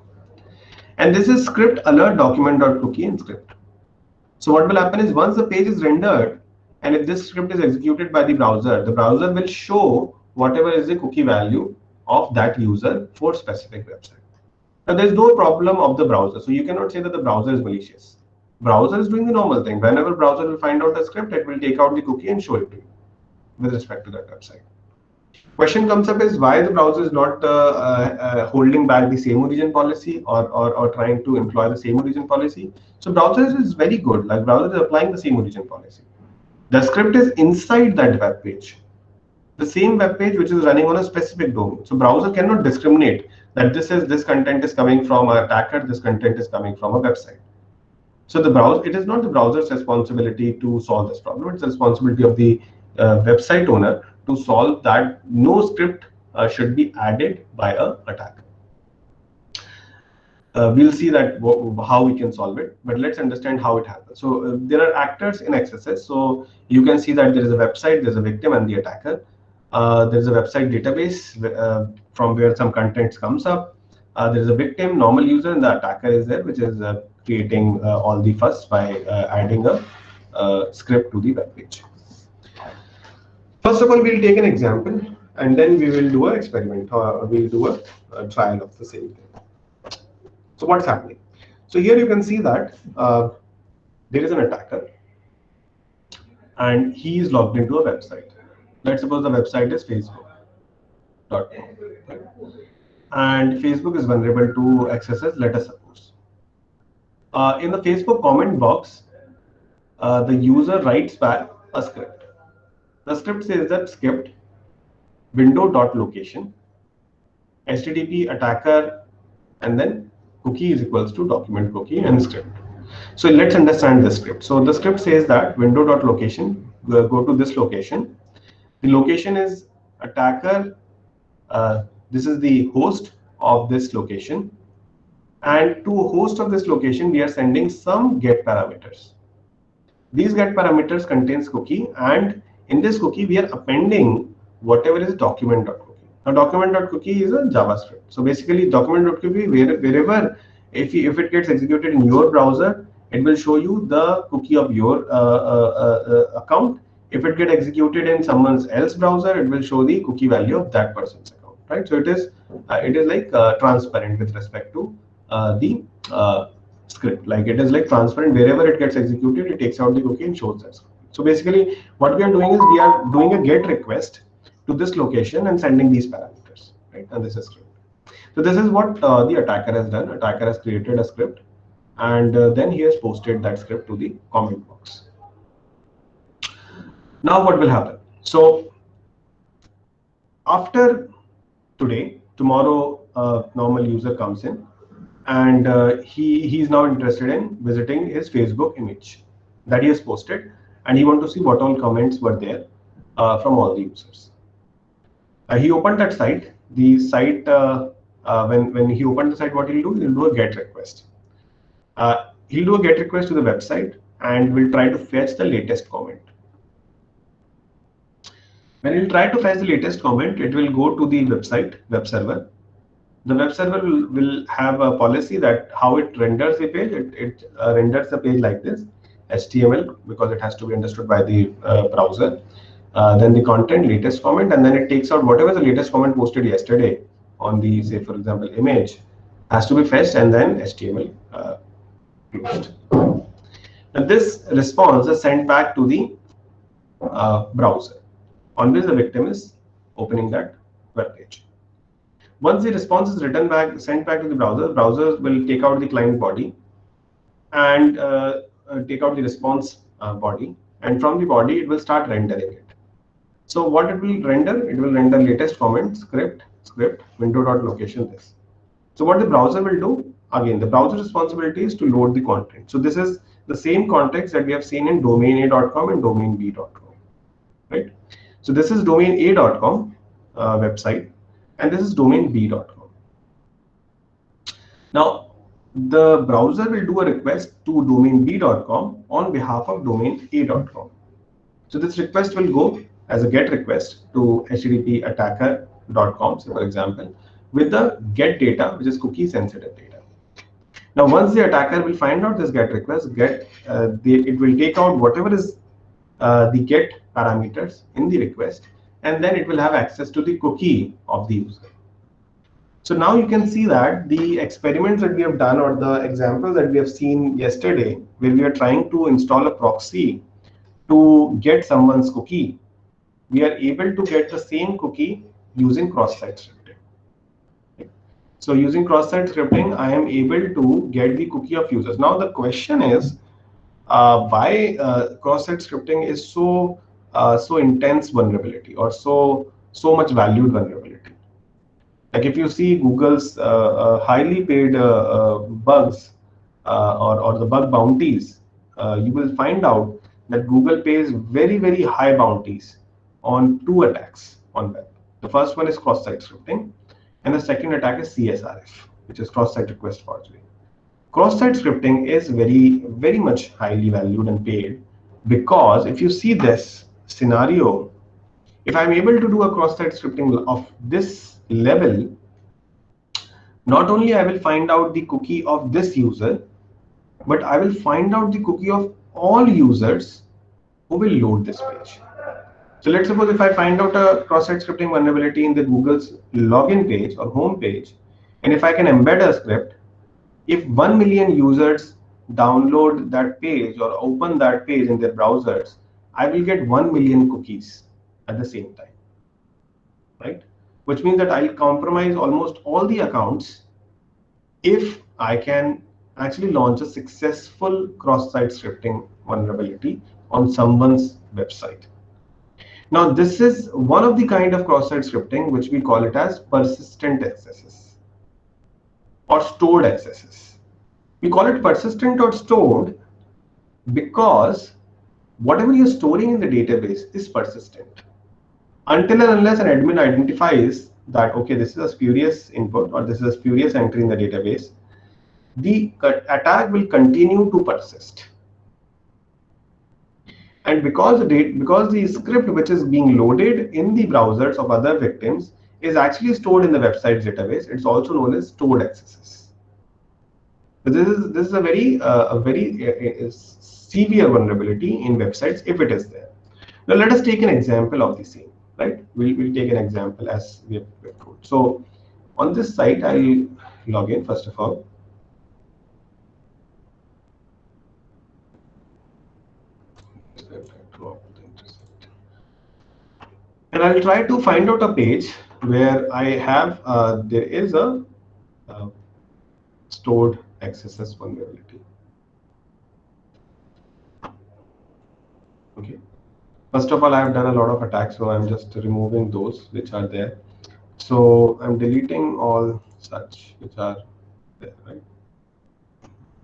And this is script alert document.cookie in script. So what will happen is once the page is rendered, and if this script is executed by the browser will show whatever is the cookie value of that user for specific website. Now there's no problem of the browser. So you cannot say that the browser is malicious. Browser is doing the normal thing. Whenever browser will find out a script, it will take out the cookie and show it to you with respect to that website. Question comes up is why the browser is not holding back the same origin policy or trying to employ the same origin policy. So browser is very good. Like browser is applying the same origin policy. The script is inside that web page. the same web page which is running on a specific domain. So browser cannot discriminate that this content is coming from an attacker, this content is coming from a website. So it is not the browser's responsibility to solve this problem. It's the responsibility of the website owner to solve that no script should be added by a attacker. We'll see that how we can solve it, but let's understand how it happens. So there are actors in XSS. So you can see that there is a website, there's a victim and the attacker. There's a website database from where some content comes up. There is a victim, normal user, and the attacker is there, which is creating all the fuss by adding a script to the web page. First of all, we'll take an example, and then we will do an experiment. We'll do a trial of the same thing. So what's happening? So here you can see that there is an attacker, and he is logged into a website. Let's suppose the website is Facebook.com, and Facebook is vulnerable to XSS. Let us suppose. In the Facebook comment box, the user writes back a script. The script says that script window.location HTTP attacker and then cookie is equals to document cookie and script. So let's understand the script. So the script says that window.location, go to this location. The location is attacker. This is the host of this location. And to a host of this location, we are sending some get parameters. These get parameters contains cookie, and in this cookie, we are appending whatever is document.cookie. Now, document.cookie is a JavaScript. So basically, document.cookie, wherever, if it gets executed in your browser, it will show you the cookie of your account. If it gets executed in someone else's browser, it will show the cookie value of that person's account, right? So it is like transparent with respect to the script. Like it is like transparent. Wherever it gets executed, it takes out the cookie and shows that. So basically, what we are doing is we are doing a GET request to this location and sending these parameters, right? And this is script. So this is what the attacker has done. Attacker has created a script, and then he has posted that script to the comment box. Now what will happen? So after today, tomorrow, normal user comes in, and he is now interested in visiting his Facebook image that he has posted, and he wants to see what all comments were there from all the users. He opened that site. The site, when he opened the site, what he'll do? He'll do a GET request. He'll do a GET request to the website and will try to fetch the latest comment. When he'll try to fetch the latest comment, it will go to the website, web server. The web server will have a policy that how it renders the page. It renders the page like this, HTML, because it has to be understood by the browser. Then the content, latest comment, and then it takes out whatever the latest comment posted yesterday on the, say, for example, image, has to be fetched and then HTML closed. And this response is sent back to the browser, on which the victim is opening that web page. Once the response is sent back to the browser will take out the client body and take out the response body, and from the body it will start rendering it. So what it will render? It will render latest comment, script, window.location this. So what the browser will do? Again, the browser responsibility is to load the content. So this is the same context that we have seen in domain.a.com and domain.b.com, right? So this is domain.a.com website, and this is domain.b.com. Now, the browser will do a request to domain.b.com on behalf of domain.a.com. So this request will go as a GET request to HTTP attacker.com, so for example, with the GET data, which is cookie sensitive data. Now, once the attacker will find out this GET request, it will take out whatever is the GET parameters in the request, and then it will have access to the cookie of the user. So now you can see that the experiments that we have done, or the examples that we have seen yesterday, where we are trying to install a proxy to get someone's cookie, we are able to get the same cookie using cross-site scripting. So using cross-site scripting, I am able to get the cookie of users. Now the question is, why cross-site scripting is so so intense vulnerability or so much valued vulnerability. Like if you see Google's highly paid bugs or the bug bounties, you will find out that Google pays very high bounties on two attacks on web. The first one is cross-site scripting, and the second attack is CSRF, which is cross-site request forgery. Cross-site scripting is very much highly valued and paid, because if you see this scenario, if I'm able to do a cross-site scripting of this level, not only I will find out the cookie of this user, but I will find out the cookie of all users who will load this page. So let's suppose if I find out a cross-site scripting vulnerability in the Google's login page or home page, and if I can embed a script, if 1 million users download that page or open that page in their browsers, I will get 1 million cookies at the same time, right? Which means that I'll compromise almost all the accounts if I can actually launch a successful cross-site scripting vulnerability on someone's website. Now, this is one of the kind of cross-site scripting which we call it as persistent accesses or stored accesses. We call it persistent or stored because whatever you're storing in the database is persistent. Until and unless an admin identifies that, okay, this is a spurious input or this is a spurious entry in the database, the attack will continue to persist. And because the script which is being loaded in the browsers of other victims is actually stored in the website's database, it's also known as stored accesses. So this is a very severe vulnerability in websites if it is there. Now let us take an example of the same. Right? We'll take an example as we have code. So on this site, I'll log in first of all. And I'll try to find out a page where I have there is a stored accesses vulnerability. Okay. First of all, I have done a lot of attacks, so I'm just removing those which are there. So I'm deleting all such which are there, right?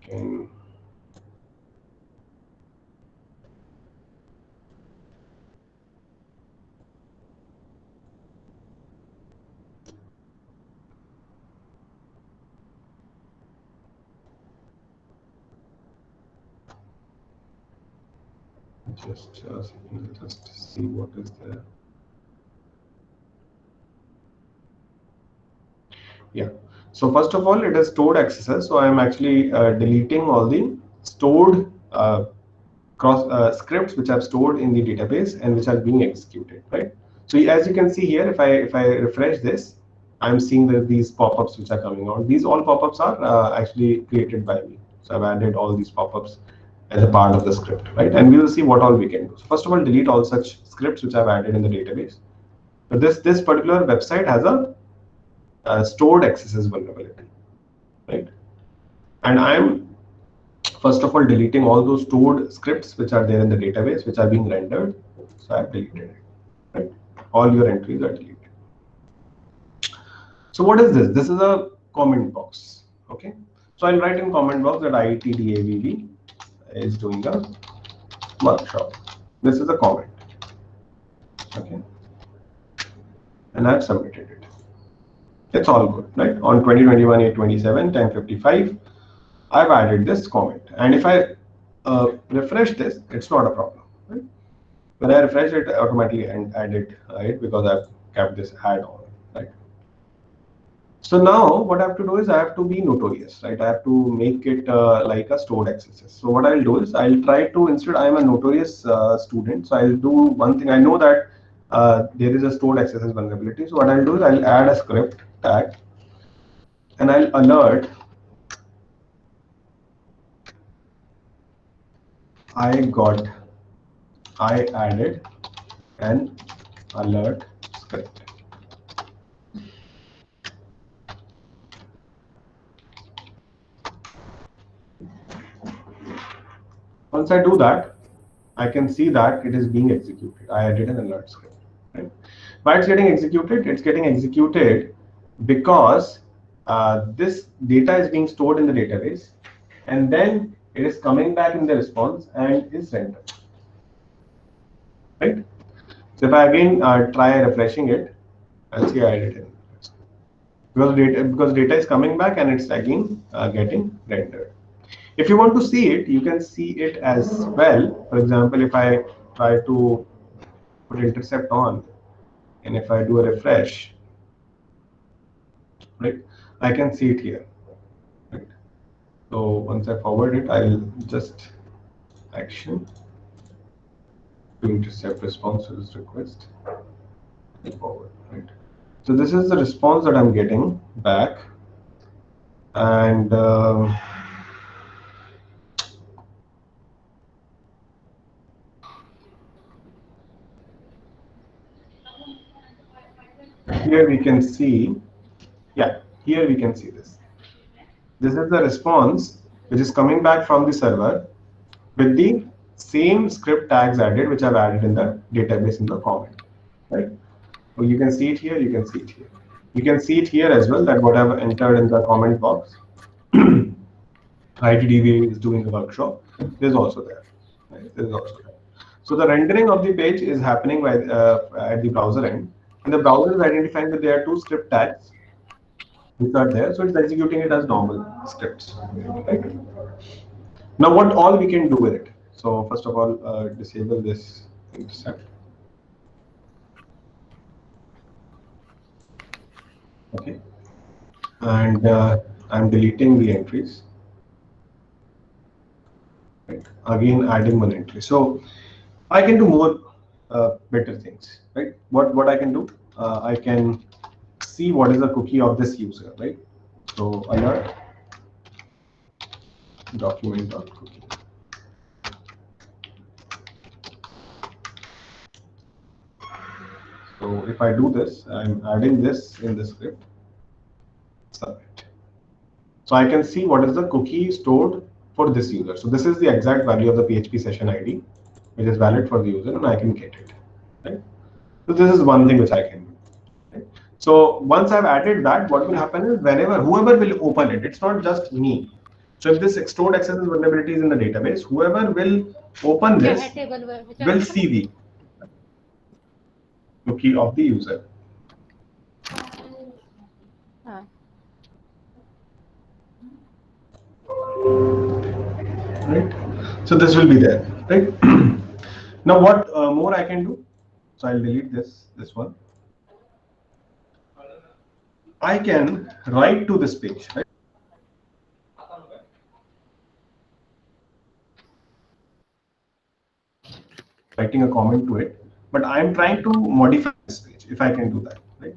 Okay. Just see what is there. Yeah. So first of all, it is stored accesses. So I'm actually deleting all the stored scripts which are stored in the database and which are being executed, right? So as you can see here, if I refresh this, I'm seeing that these pop-ups which are coming out. These all pop-ups are actually created by me. So I've added all these pop-ups as a part of the script, right? And we will see what all we can do. So first of all, delete all such scripts which I've added in the database. But this particular website has a stored accesses vulnerability, right? And I'm first of all deleting all those stored scripts which are there in the database which are being rendered. So I've deleted it, right? All your entries are deleted. So what is this? This is a comment box, okay? So I'll write in comment box that IIT-DAVV is doing a workshop. This is a comment, okay? And I've submitted it. It's all good, right? On 2021-8/27, 10:55, I've added this comment. And if I refresh this, it's not a problem, right? When I refresh it, I automatically add it, right? Because I've kept this add on, right? So now what I have to do is I have to be notorious, right? I have to make it like a stored accesses. So what I'll do is I'll try to, instead I am a notorious student. So I'll do one thing. I know that there is a stored accesses vulnerability. So what I'll do is I'll add a script tag and I'll alert I added an alert script. Once I do that, I can see that it is being executed. I added an alert script. Right? Why it's getting executed? It's getting executed because this data is being stored in the database, and then it is coming back in the response and is rendered. Right? So if I again try refreshing it, I'll see I did it. Because data is coming back and it's again getting rendered. If you want to see it, you can see it as well. For example, if I try to put intercept on, and if I do a refresh, right, I can see it here. Right. So once I forward it, I'll just action to intercept responses request and forward. Right. So this is the response that I'm getting back, and here we can see, yeah, here we can see this. This is the response which is coming back from the server with the same script tags added, which I've added in the database in the comment. Right? So you can see it here, you can see it here. You can see it here as well, that what I've entered in the comment box. ITDV is doing the workshop. This is also there. Right? This is also there. So the rendering of the page is happening by, at the browser end. And the browser is identifying that there are two script tags which are there. So it's executing it as normal scripts. Right? Now what all we can do with it? So first of all, disable this intercept. Okay. And I'm deleting the entries. Right. Again, adding one entry. So I can do more better things. Right. What I can do? I can see what is the cookie of this user. Right. So alert document.cookie. So if I do this, I'm adding this in the script. Submit. So I can see what is the cookie stored for this user. So this is the exact value of the PHP session ID, which is valid for the user, and I can get it. Right? So this is one thing which I can do. Right? So once I've added that, what will happen is whoever will open it, it's not just me. So if this stored access vulnerability is in the database, whoever will open this will see the cookie of the user. Right? So this will be there. Right? Now what more I can do? So I'll delete this one. I can write to this page. Right? Writing a comment to it, but I'm trying to modify this page if I can do that. Right?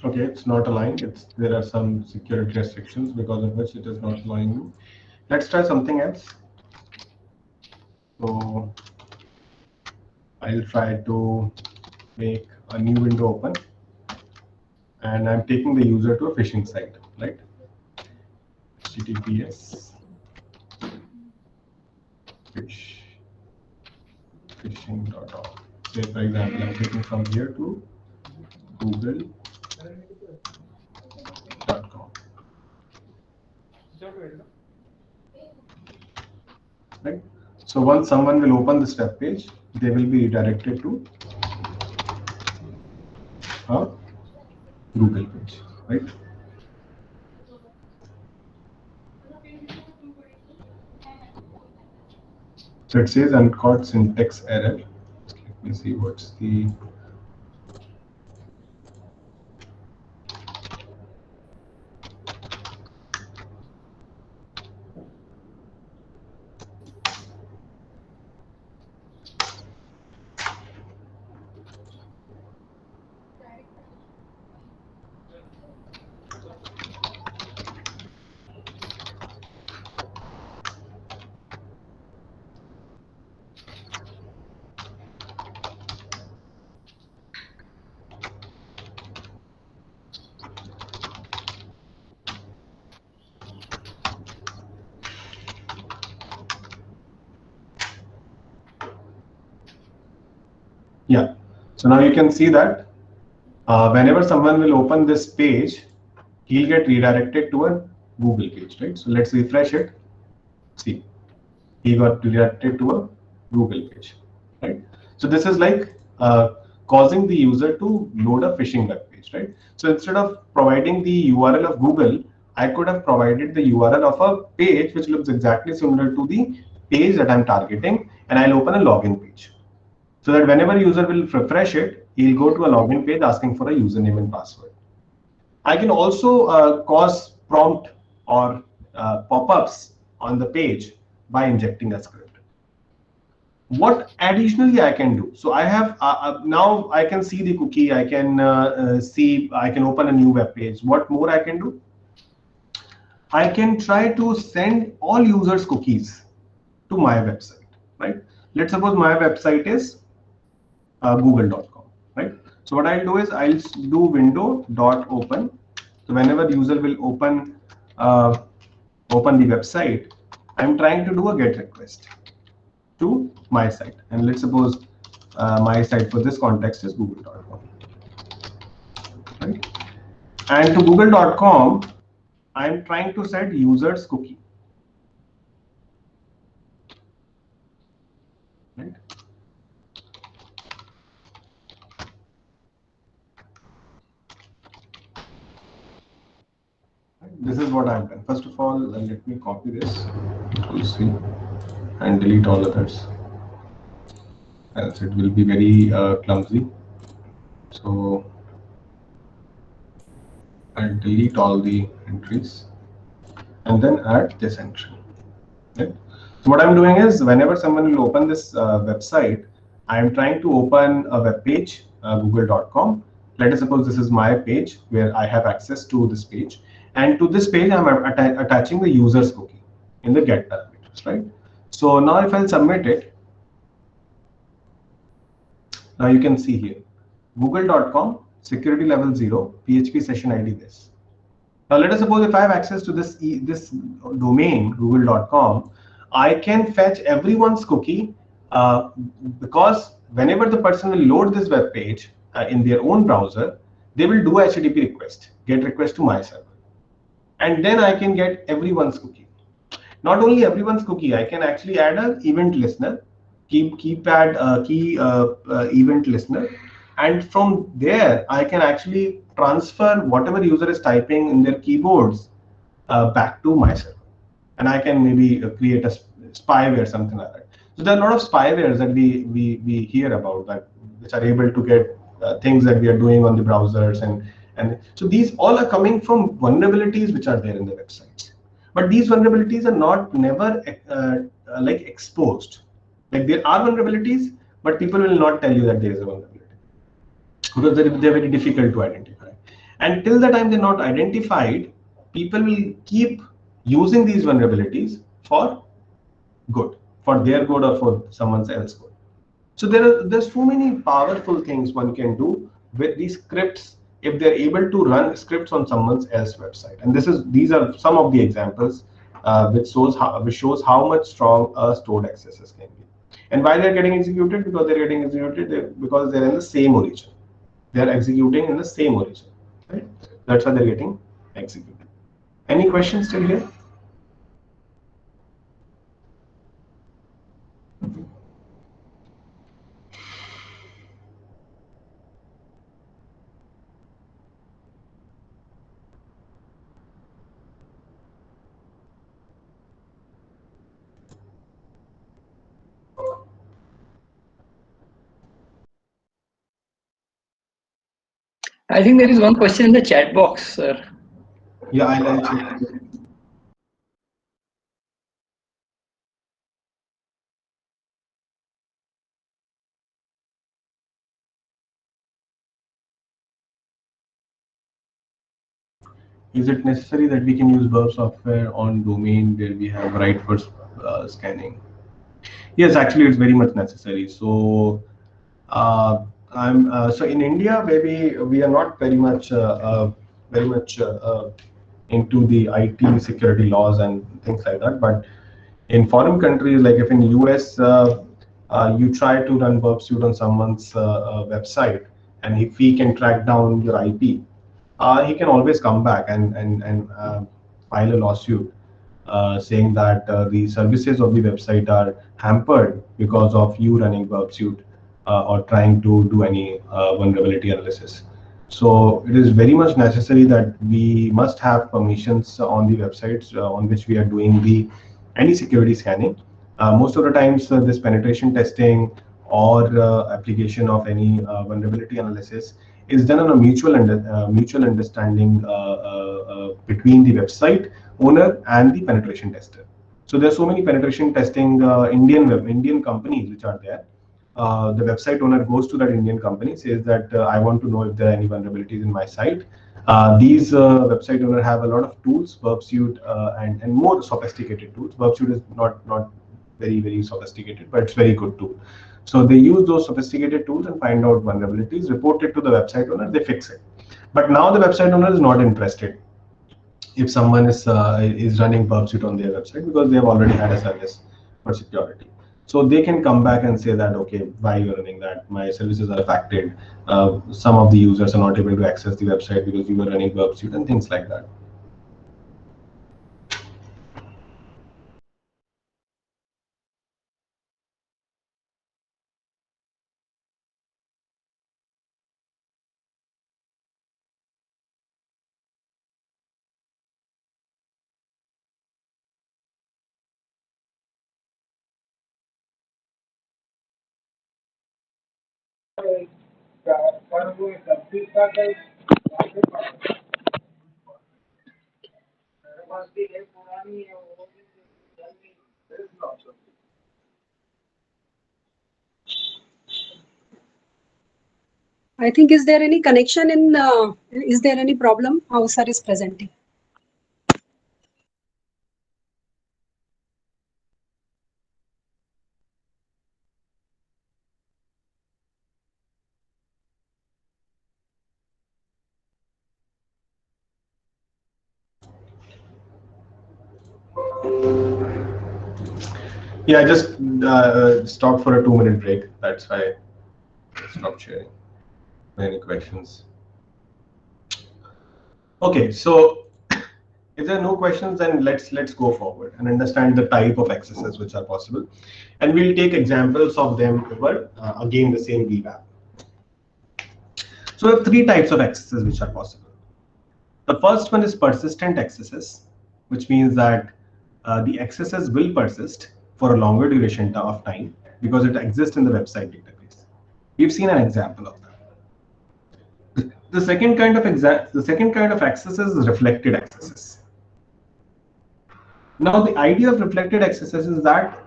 Okay, it's not aligned. There are some security restrictions because of which it is not allowing you. Let's try something else. So I'll try to make a new window open, and I'm taking the user to a phishing site, right? HTTPS phishing.org. Say for example, I'm taking from here to google.com. Right? So once someone will open this web page, they will be redirected to a Google page, right? So it says uncaught syntax error. Let me see what's the. Yeah. So now you can see that whenever someone will open this page, he'll get redirected to a Google page, right? So let's refresh it. See, he got redirected to a Google page, right? So this is like causing the user to load a phishing web page, right? So instead of providing the URL of Google, I could have provided the URL of a page which looks exactly similar to the page that I'm targeting, and I'll open a login page. So that whenever user will refresh it, he'll go to a login page asking for a username and password. I can also cause prompt or pop-ups on the page by injecting a script. What additionally I can do? So I have now I can see the cookie. I can I can open a new web page. What more I can do? I can try to send all users cookies to my website, right? Let's suppose my website is google.com, right? So what I'll do is I'll do window.open. So whenever user will uh, open the website, I'm trying to do a get request to my site. And let's suppose my site for this context is google.com, right? And to google.com, I'm trying to set users cookie, right? This is what I've done. First of all, let me copy this, Control C, and delete all others, else it will be very clumsy. So I'll delete all the entries and then add this entry. Right? So what I'm doing is whenever someone will open this website, I'm trying to open a web page, google.com. Let us suppose this is my page where I have access to this page. And to this page, I'm attaching the user's cookie in the get parameters, right? So now if I'll submit it, now you can see here, google.com, security level 0, PHP session ID this. Now let us suppose if I have access to this domain, google.com, I can fetch everyone's cookie because whenever the person will load this web page in their own browser, they will do HTTP request, get request to my server. And then I can get everyone's cookie. Not only everyone's cookie, I can actually add an event listener, key event listener, and from there I can actually transfer whatever user is typing in their keyboards back to my server, and I can maybe create a spyware, something like that. So there are a lot of spywares that we hear about that, which are able to get things that we are doing on the browsers, and so these all are coming from vulnerabilities which are there in the websites. But these vulnerabilities are not never like exposed. Like there are vulnerabilities, but people will not tell you that there is a vulnerability because they're very difficult to identify. And till the time they're not identified, people will keep using these vulnerabilities for good, for their good or for someone else's good. So there's so many powerful things one can do with these scripts if they're able to run scripts on someone else's website. And these are some of the examples which shows how much strong a stored accesses can be. And why they're getting executed? Because they're getting executed because they're in the same origin. They're executing in the same origin, right? That's why they're getting executed. Any questions still here? I think there is one question in the chat box, sir. Yeah, I'll check. Is it necessary that we can use Burp software on domain where we have right first scanning? Yes, actually, it's very much necessary. So, so in India, maybe we are not very much into the IT security laws and things like that. But in foreign countries, like if in US, you try to run Burp Suite on someone's website, and if he can track down your IP, he can always come back and file a lawsuit saying that the services of the website are hampered because of you running Burp Suite or trying to do any vulnerability analysis. So it is very much necessary that we must have permissions on the websites on which we are doing the any security scanning. Most of the times, this penetration testing or application of any vulnerability analysis is done on a mutual understanding between the website owner and the penetration tester. So there are so many penetration testing Indian companies which are there. The website owner goes to that Indian company, says that I want to know if there are any vulnerabilities in my site. These website owner have a lot of tools, Burp Suite, and more sophisticated tools. Burp Suite is not very sophisticated, but it's very good tool. So they use those sophisticated tools and find out vulnerabilities, report it to the website owner, they fix it. But now the website owner is not interested if someone is running Burp Suite on their website because they have already had a service for security. So they can come back and say that, okay, why you're running that? My services are affected. Some of the users are not able to access the website because you were running Burp Suite and things like that. I think, is there any connection in, is there any problem how sir is presenting? Yeah, I just stopped for a 2-minute break. That's why I stopped sharing. Any questions? Okay, so if there are no questions, then let's go forward and understand the type of accesses which are possible, and we'll take examples of them over again the same VBAP. So we have 3 types of accesses which are possible. The first one is persistent accesses, which means that the accesses will persist for a longer duration of time because it exists in the website database. We've seen an example of that. The second kind of accesses is reflected accesses. Now, the idea of reflected accesses is that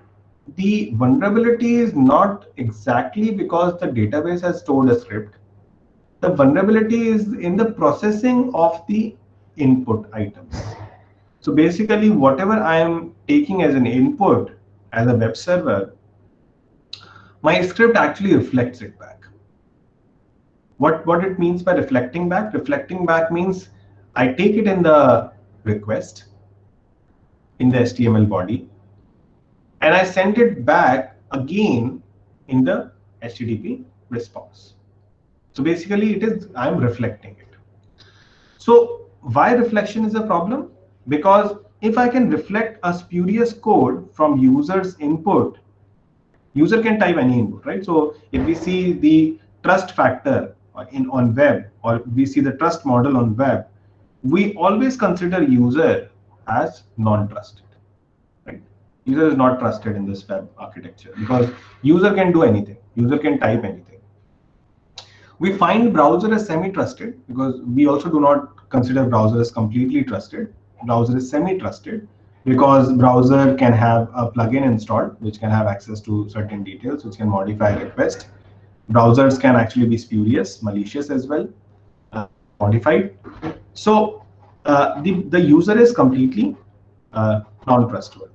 the vulnerability is not exactly because the database has stored a script. The vulnerability is in the processing of the input items. So basically, whatever I am taking as an input as a web server, my script actually reflects it back. What it means by reflecting back? Reflecting back means I take it in the request, in the HTML body, and I send it back again in the HTTP response. So basically, I'm reflecting it. So why reflection is a problem? Because if I can reflect a spurious code from user's input, user can type any input, right? So if we see the trust factor on web, or we see the trust model on web, we always consider user as non-trusted. Right? User is not trusted in this web architecture because user can do anything. User can type anything. We find browser as semi-trusted because we also do not consider browser as completely trusted. Browser is semi-trusted because browser can have a plugin installed which can have access to certain details, which can modify a request. Browsers can actually be spurious, malicious as well, modified. So the user is completely non-trustworthy.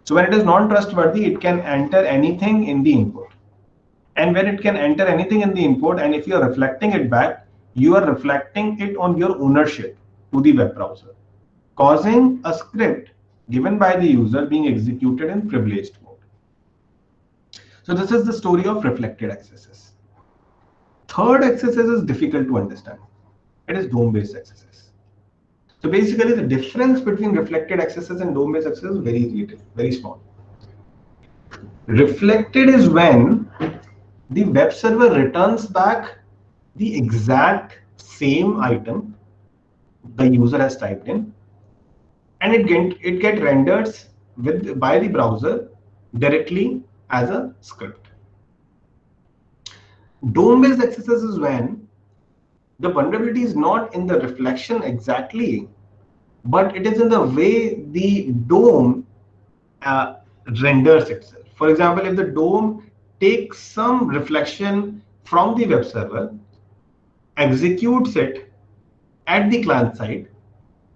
So when it is non-trustworthy, it can enter anything in the input. And when it can enter anything in the input, and if you are reflecting it back, you are reflecting it on your ownership to the web browser, causing a script given by the user being executed in privileged mode. So this is the story of reflected accesses. Third accesses is difficult to understand. It is DOM-based accesses. So basically, the difference between reflected accesses and DOM-based accesses is very little, very small. Reflected is when the web server returns back the exact same item the user has typed in, and it get rendered by the browser directly as a script. DOM-based accesses is when the vulnerability is not in the reflection exactly, but it is in the way the DOM renders itself. For example, if the DOM takes some reflection from the web server, executes it at the client side,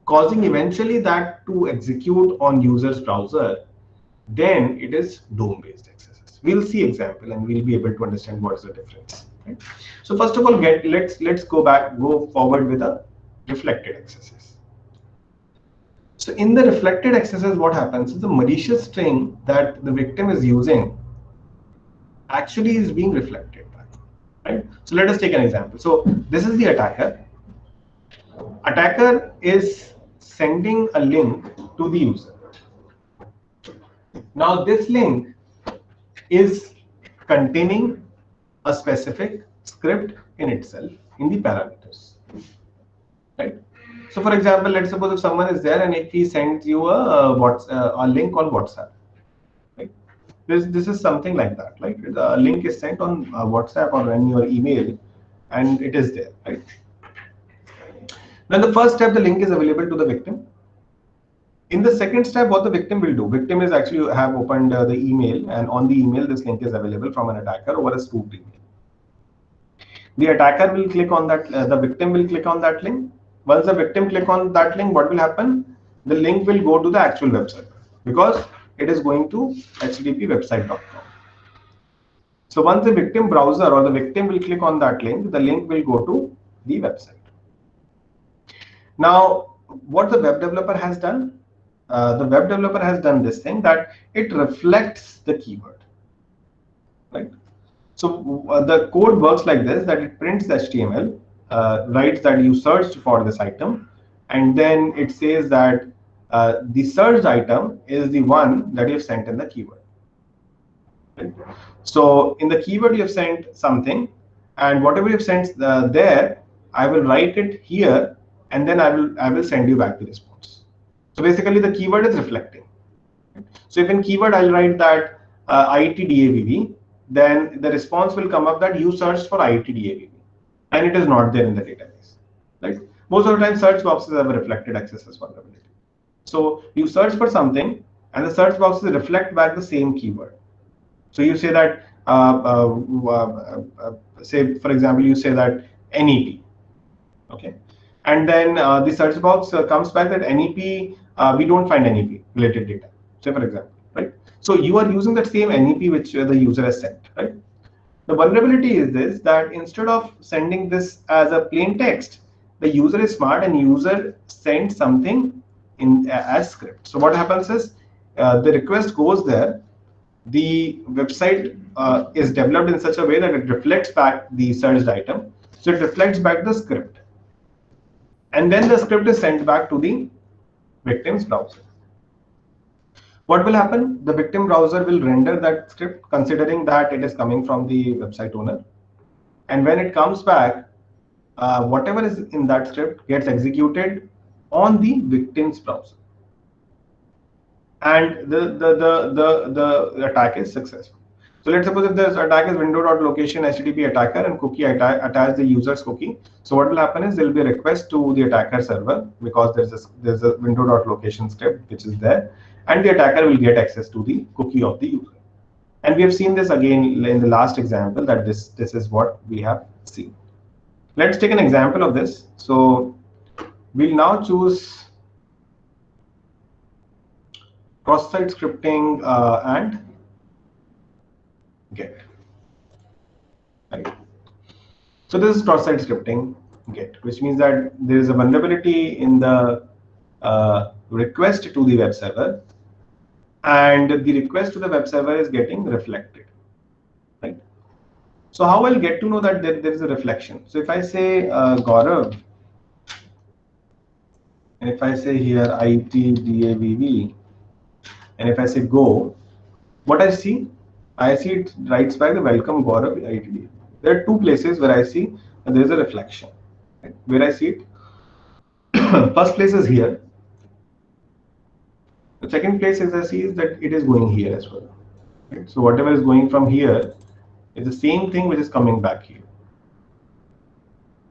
causing eventually that to execute on user's browser, then it is DOM-based accesses. We'll see example and we'll be able to understand what is the difference. Right? So first of all, let's go forward with the reflected accesses. So in the reflected accesses, what happens is the malicious string that the victim is using actually is being reflected back. Right? So let us take an example. So this is the attacker. Attacker is sending a link to the user. Now this link is containing a specific script in itself in the parameters. Right? So for example, let's suppose if someone is there and if he sends you a link on WhatsApp, right? This is something like that. Right? A link is sent on WhatsApp or in your email, and it is there. Right? Then the first step, the link is available to the victim. In the second step, what the victim will do? Victim is actually have opened the email, and on the email, this link is available from an attacker over a spoofed email. The attacker will click on that. The victim will click on that link. Once the victim click on that link, what will happen? The link will go to the actual web server because it is going to http website.com. So once the victim browser or the victim will click on that link, the link will go to the website. Now, what the web developer has done? The web developer has done this thing that it reflects the keyword. Right? So the code works like this: that it prints the HTML, writes that you searched for this item, and then it says that the searched item is the one that you've sent in the keyword. Right? So in the keyword you have sent something, and whatever you've sent there, I will write it here, and then I will send you back the response. So basically, the keyword is reflecting. So if in keyword I'll write that IIT-DAVV, then the response will come up that you searched for IIT-DAVV, and it is not there in the database. Right? Most of the time, search boxes have a reflected accesses vulnerability. So you search for something, and the search boxes reflect back the same keyword. So you say that, say for example, you say that NEP, okay, and then the search box comes back that NEP, we don't find NEP related data. Say for example, right? So you are using that same NEP which the user has sent, right? The vulnerability is this, that instead of sending this as a plain text, the user is smart and user sends something in as script. So what happens is the request goes there. The website is developed in such a way that it reflects back the searched item. So it reflects back the script. And then the script is sent back to the victim's browser. What will happen? The victim browser will render that script considering that it is coming from the website owner. And when it comes back, whatever is in that script gets executed on the victim's browser. And the attack is successful. So let's suppose if this attack is window.location HTTP attacker and cookie attach the user's cookie. So what will happen is there will be a request to the attacker server because there's a window.location script which is there, and the attacker will get access to the cookie of the user. And we have seen this again in the last example that this is what we have seen. Let's take an example of this. So we'll now choose cross-site scripting and get. Right. So this is cross-site scripting get, which means that there is a vulnerability in the request to the web server, and the request to the web server is getting reflected. Right. So how I'll get to know that there is a reflection? So if I say Gaurav, and if I say here ITDAVV, and if I say go, what I see it writes back the welcome Gaurav ITDAVV. There are two places where I see that there is a reflection. Right? Where I see it, first place is here. The second place is I see is that it is going here as well. Right? So whatever is going from here is the same thing which is coming back here.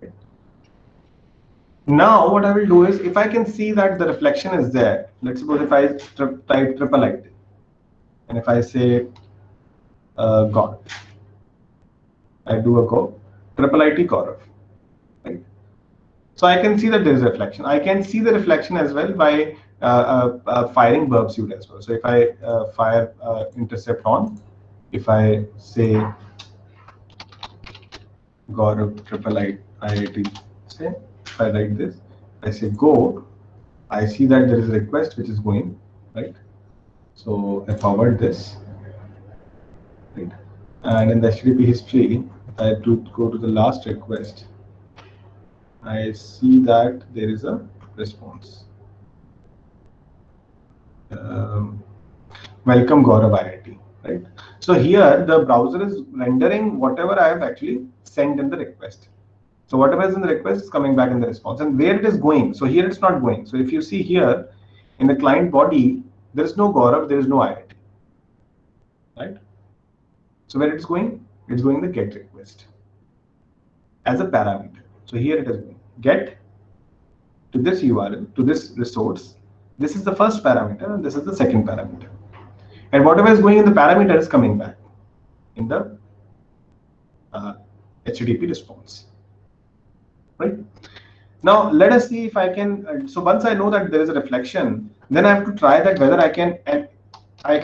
Right? Now what I will do is, if I can see that the reflection is there, let's suppose if I type triple IT, and if I say God, I do a go, triple IT Gaurav. Right? So I can see that there is a reflection. I can see the reflection as well by firing burp suite as well. So if I fire intercept on, if I say Gaurav triple IIT, say if I write this, I say go, I see that there is a request which is going, right? So I forward this, right? And in the HTTP history, I have to go to the last request. I see that there is a response. Welcome Gaurav IIT, right? So here the browser is rendering whatever I have actually sent in the request. So whatever is in the request is coming back in the response, and where it is going. So here it's not going. So if you see here in the client body, there is no Gaurav, there is no IIT, right? So where it's going? It's going the get request as a parameter. So here it is going get to this URL, to this resource. This is the first parameter, and this is the second parameter. And whatever is going in the parameter is coming back in the HTTP response. Right? Now let us see if I can. So once I know that there is a reflection, then I have to try that whether I can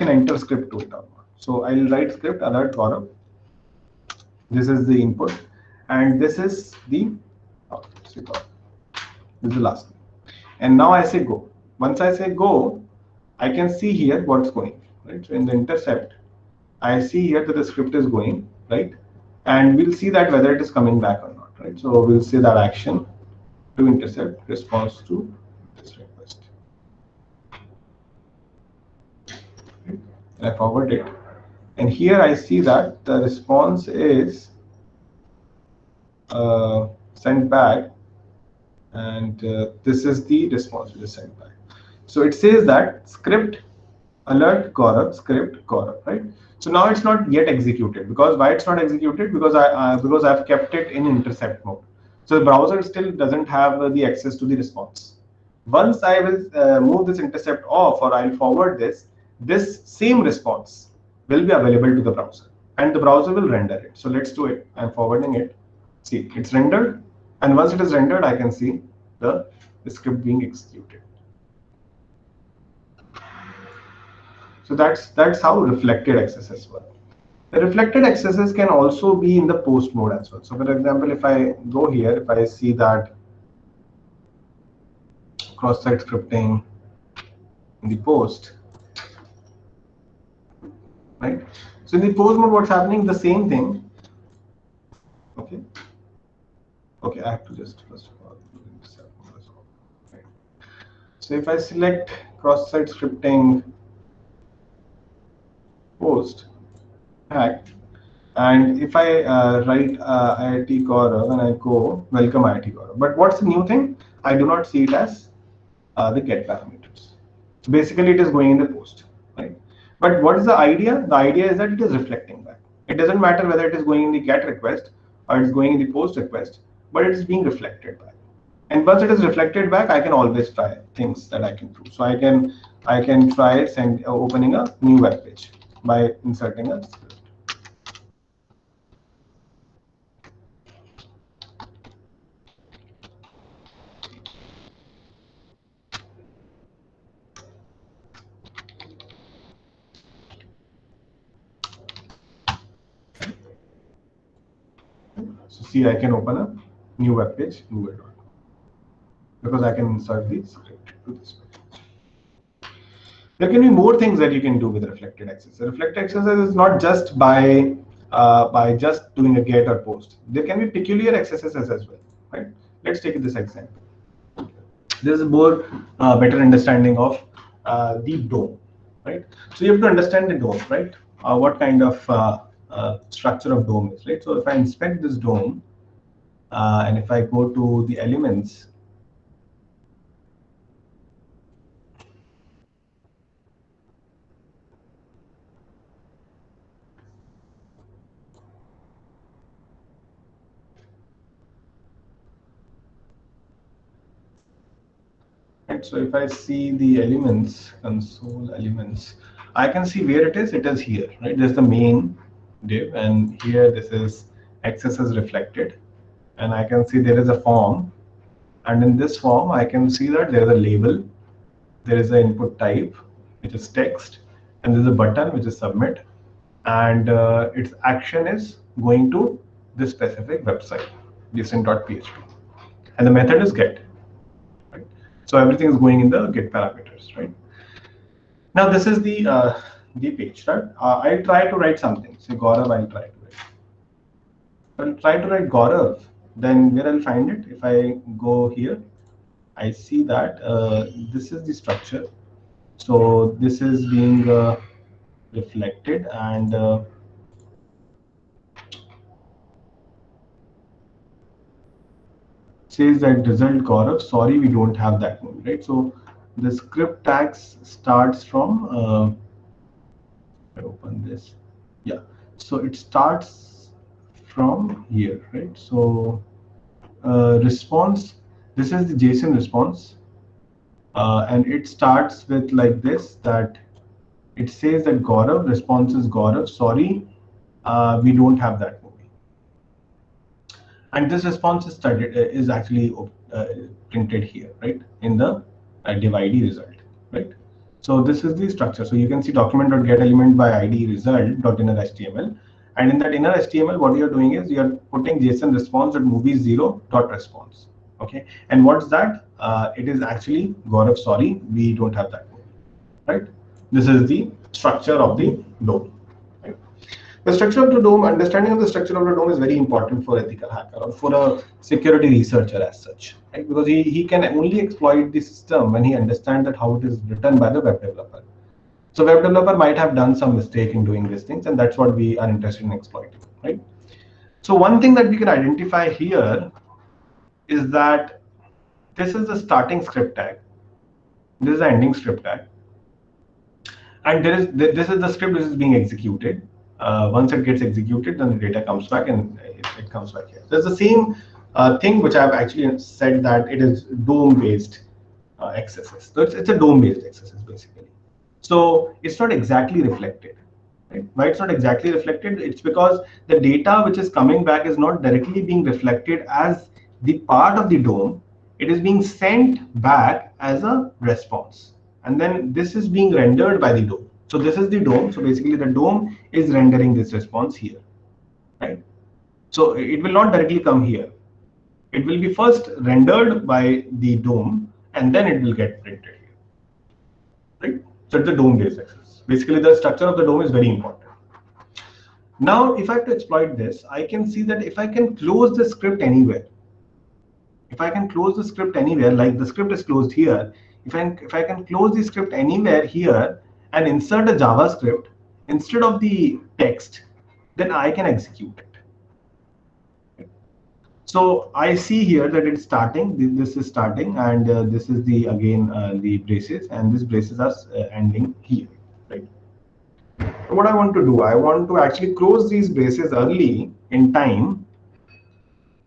enter script to it or not. So I'll write script alert Gaurav. This is the input, and this is the this is the last one. And now I say go. Once I say go, I can see here what's going. Right? So in the intercept, I see here that the script is going, right? And we'll see that whether it is coming back or not, right? So we'll say that action to intercept response to this request. Right? And I forward it. And here I see that the response is sent back, and this is the response which is sent back. So it says that script alert Gaurav, script Gaurav, right? So now it's not yet executed. Because why it's not executed? Because I've kept it in intercept mode. So the browser still doesn't have the access to the response. Once I will move this intercept off, or I'll forward this same response will be available to the browser, and the browser will render it. So let's do it. I'm forwarding it. See, it's rendered, and once it is rendered, I can see the script being executed. So that's how reflected accesses work. The reflected accesses can also be in the post mode as well. So for example, if I go here, if I see that cross-site scripting in the post, right? So in the post mode, what's happening? The same thing. Okay. Okay, I have to just first of all. Right. So if I select cross-site scripting post hack, and if I write IIT Gaurav and I go welcome IIT Gaurav, but what's the new thing? I do not see it as the get parameters. So basically, it is going in the post, right? But what is the idea? The idea is that it is reflecting back. It doesn't matter whether it is going in the GET request or it's going in the POST request, but it is being reflected back. And once it is reflected back, I can always try things that I can do. So I can try opening a new web page by inserting a script. So see, I can open a new web page, Google.com, because I can insert the script to this page. There can be more things that you can do with reflected access. The reflected access is not just by just doing a GET or POST. There can be peculiar XSS as well, right? Let's take this example. This is a more better understanding of the DOM, right? So you have to understand the DOM, right? What kind of structure of DOM is, right? So if I inspect this DOM, and if I go to the elements, right? So if I see the elements, console elements, I can see where it is. It is here, right? There's the main div, and here this is XSS reflected, and I can see there is a form, and in this form I can see that there is a label, there is an input type which is text, and there's a button which is submit, and its action is going to this specific website, json.php, and the method is get. Right? So everything is going in the get parameters, right? Now this is the page, right? I'll try to write something. Say Gaurav, I'll try to write Gaurav. Then where I'll find it? If I go here, I see that this is the structure. So this is being reflected, and says that result Gaurav. Sorry, we don't have that one, right? So the script tags starts from. I open this. Yeah. So it starts from here, right? So response. This is the JSON response, and it starts with like this, that it says that Gaurav, response is Gaurav, sorry, we don't have that movie. And this response is actually printed here, right, in the div ID result, right? So this is the structure. So you can see document.getElement by ID result.innerHTML. And in that inner HTML, what you're doing is you're putting JSON response.movie0.response. Okay. And what's that? It is actually Gaurav, sorry, we don't have that movie, right? This is the structure of the DOM. Right? The structure of the DOM, understanding of the structure of the DOM is very important for ethical hacker or for a security researcher as such, right? Because he can only exploit the system when he understands that how it is written by the web developer. So web developer might have done some mistake in doing these things, and that's what we are interested in exploiting, right? So one thing that we can identify here is that this is the starting script tag, this is the ending script tag, and this is the script which is being executed. Once it gets executed, then the data comes back, and it comes back here. There's the same thing which I've actually said that it is DOM-based XSS. So it's a DOM-based XSS basically. So it's not exactly reflected. Right? Why it's not exactly reflected? It's because the data which is coming back is not directly being reflected as the part of the DOM. It is being sent back as a response. And then this is being rendered by the DOM. So this is the DOM. So basically the DOM is rendering this response here. Right? So it will not directly come here. It will be first rendered by the DOM, and then it will get printed here. Right? So it's a DOM-based access. Basically, the structure of the DOM is very important. Now, if I have to exploit this, I can see that if I can close the script anywhere, like the script is closed here, if I can close the script anywhere here and insert a JavaScript instead of the text, then I can execute it. So I see here that it's starting. This is starting, and this is the again the braces, and these braces are ending here, right? what I want to do, I want to actually close these braces early in time,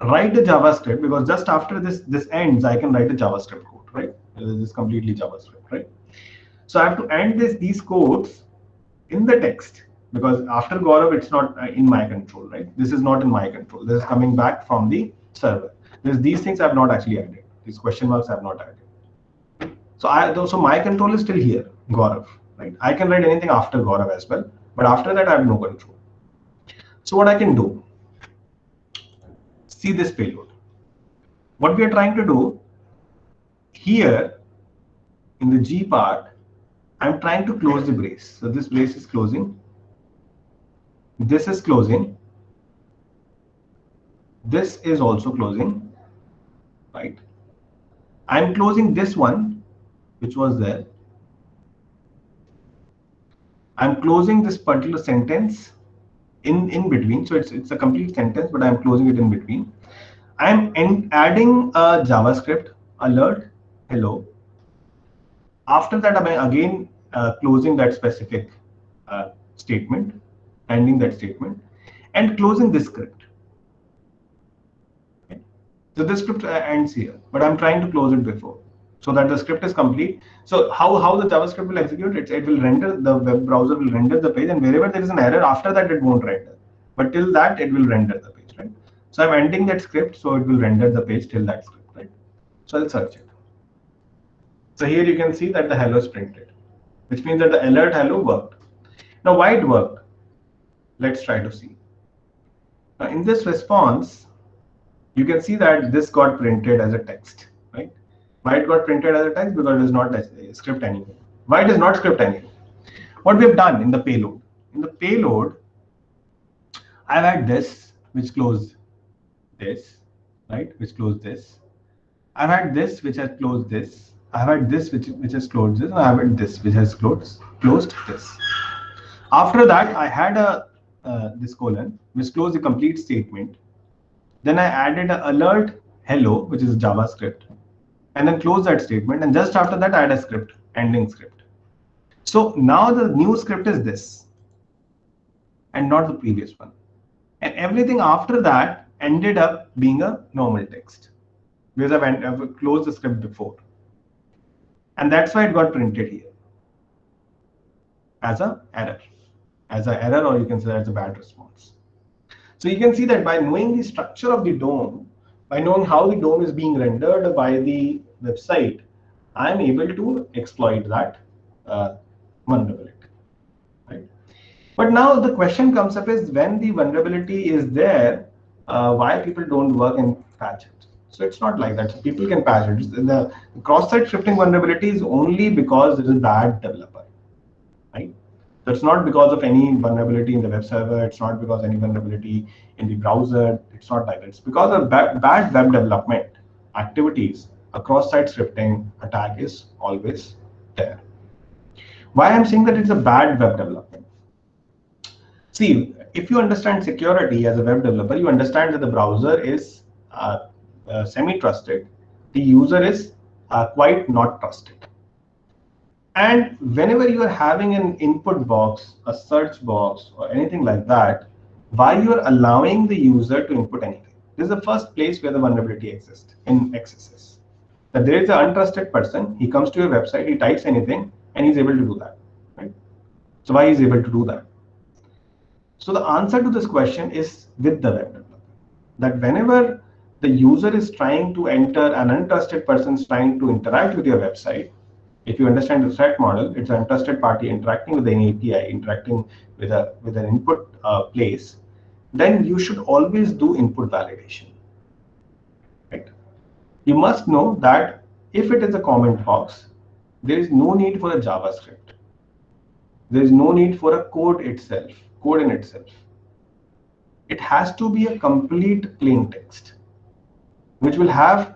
write a JavaScript, because just after this ends, I can write a JavaScript code, right? This is completely JavaScript, right? So I have to end these codes in the text, because after Gaurav, it's not in my control, right? This is not in my control. This is coming back from the server. These things I have not actually added. These question marks I have not added. So my control is still here, Gaurav, right? I can write anything after Gaurav as well, but after that I have no control. So what I can do, see this payload. What we are trying to do here in the G part, I'm trying to close the brace. So this brace is closing. This is closing. This is also closing, right? I'm closing this one, which was there. I'm closing this particular sentence in between. So it's a complete sentence, but I'm closing it in between. I'm adding a JavaScript alert, hello. After that, I'm again closing that specific statement, ending that statement, and closing this script. Okay. So this script ends here, but I'm trying to close it before, so that the script is complete. So how the JavaScript will execute, it will render, the web browser will render the page, and wherever there is an error, after that it won't render. But till that, it will render the page, right? So I'm ending that script, so it will render the page till that script, right? So I'll search it. So here you can see that the hello is printed, which means that the alert hello worked. Now why it worked? Let's try to see. Now in this response, you can see that this got printed as a text, right? Why it got printed as a text? Because it is not a script anymore. Why it is not script anymore? What we have done in the payload. In the payload, I've had this, which closed this, right? Which closed this. I've had this, which has closed this. I've had this, which has closed this. And I've had this, which has closed this. After that, I had this colon, which closed the complete statement. Then I added an alert hello, which is JavaScript, and then close that statement. And just after that, I had a script, ending script. So now the new script is this, and not the previous one. And everything after that ended up being a normal text, because I've closed the script before. And that's why it got printed here as an error. Or you can say as a bad response. So you can see that by knowing the structure of the DOM, by knowing how the DOM is being rendered by the website, I'm able to exploit that vulnerability. Right? But now the question comes up is, when the vulnerability is there, why people don't work and patch it? So it's not like that. So people can patch it. The cross-site scripting vulnerability is only because it is a bad developer, right? So it's not because of any vulnerability in the web server. It's not because any vulnerability in the browser. It's not like that. It's because of bad web development activities. A cross-site scripting attack is always there. Why I'm saying that it's a bad web development? See, if you understand security as a web developer, you understand that the browser is semi-trusted. The user is quite not trusted. And whenever you are having an input box, a search box, or anything like that, why you are allowing the user to input anything? This is the first place where the vulnerability exists in XSS. That there is an untrusted person, he comes to your website, he types anything, and he's able to do that. Right? So why is he able to do that? So the answer to this question is with the web developer. That whenever the user is trying to enter, an untrusted person is trying to interact with your website, if you understand the threat model, it's an untrusted party interacting with an API, interacting with an input place, then you should always do input validation. Right? You must know that if it is a comment box, there is no need for a JavaScript. There is no need for a code in itself. It has to be a complete plain text, which will have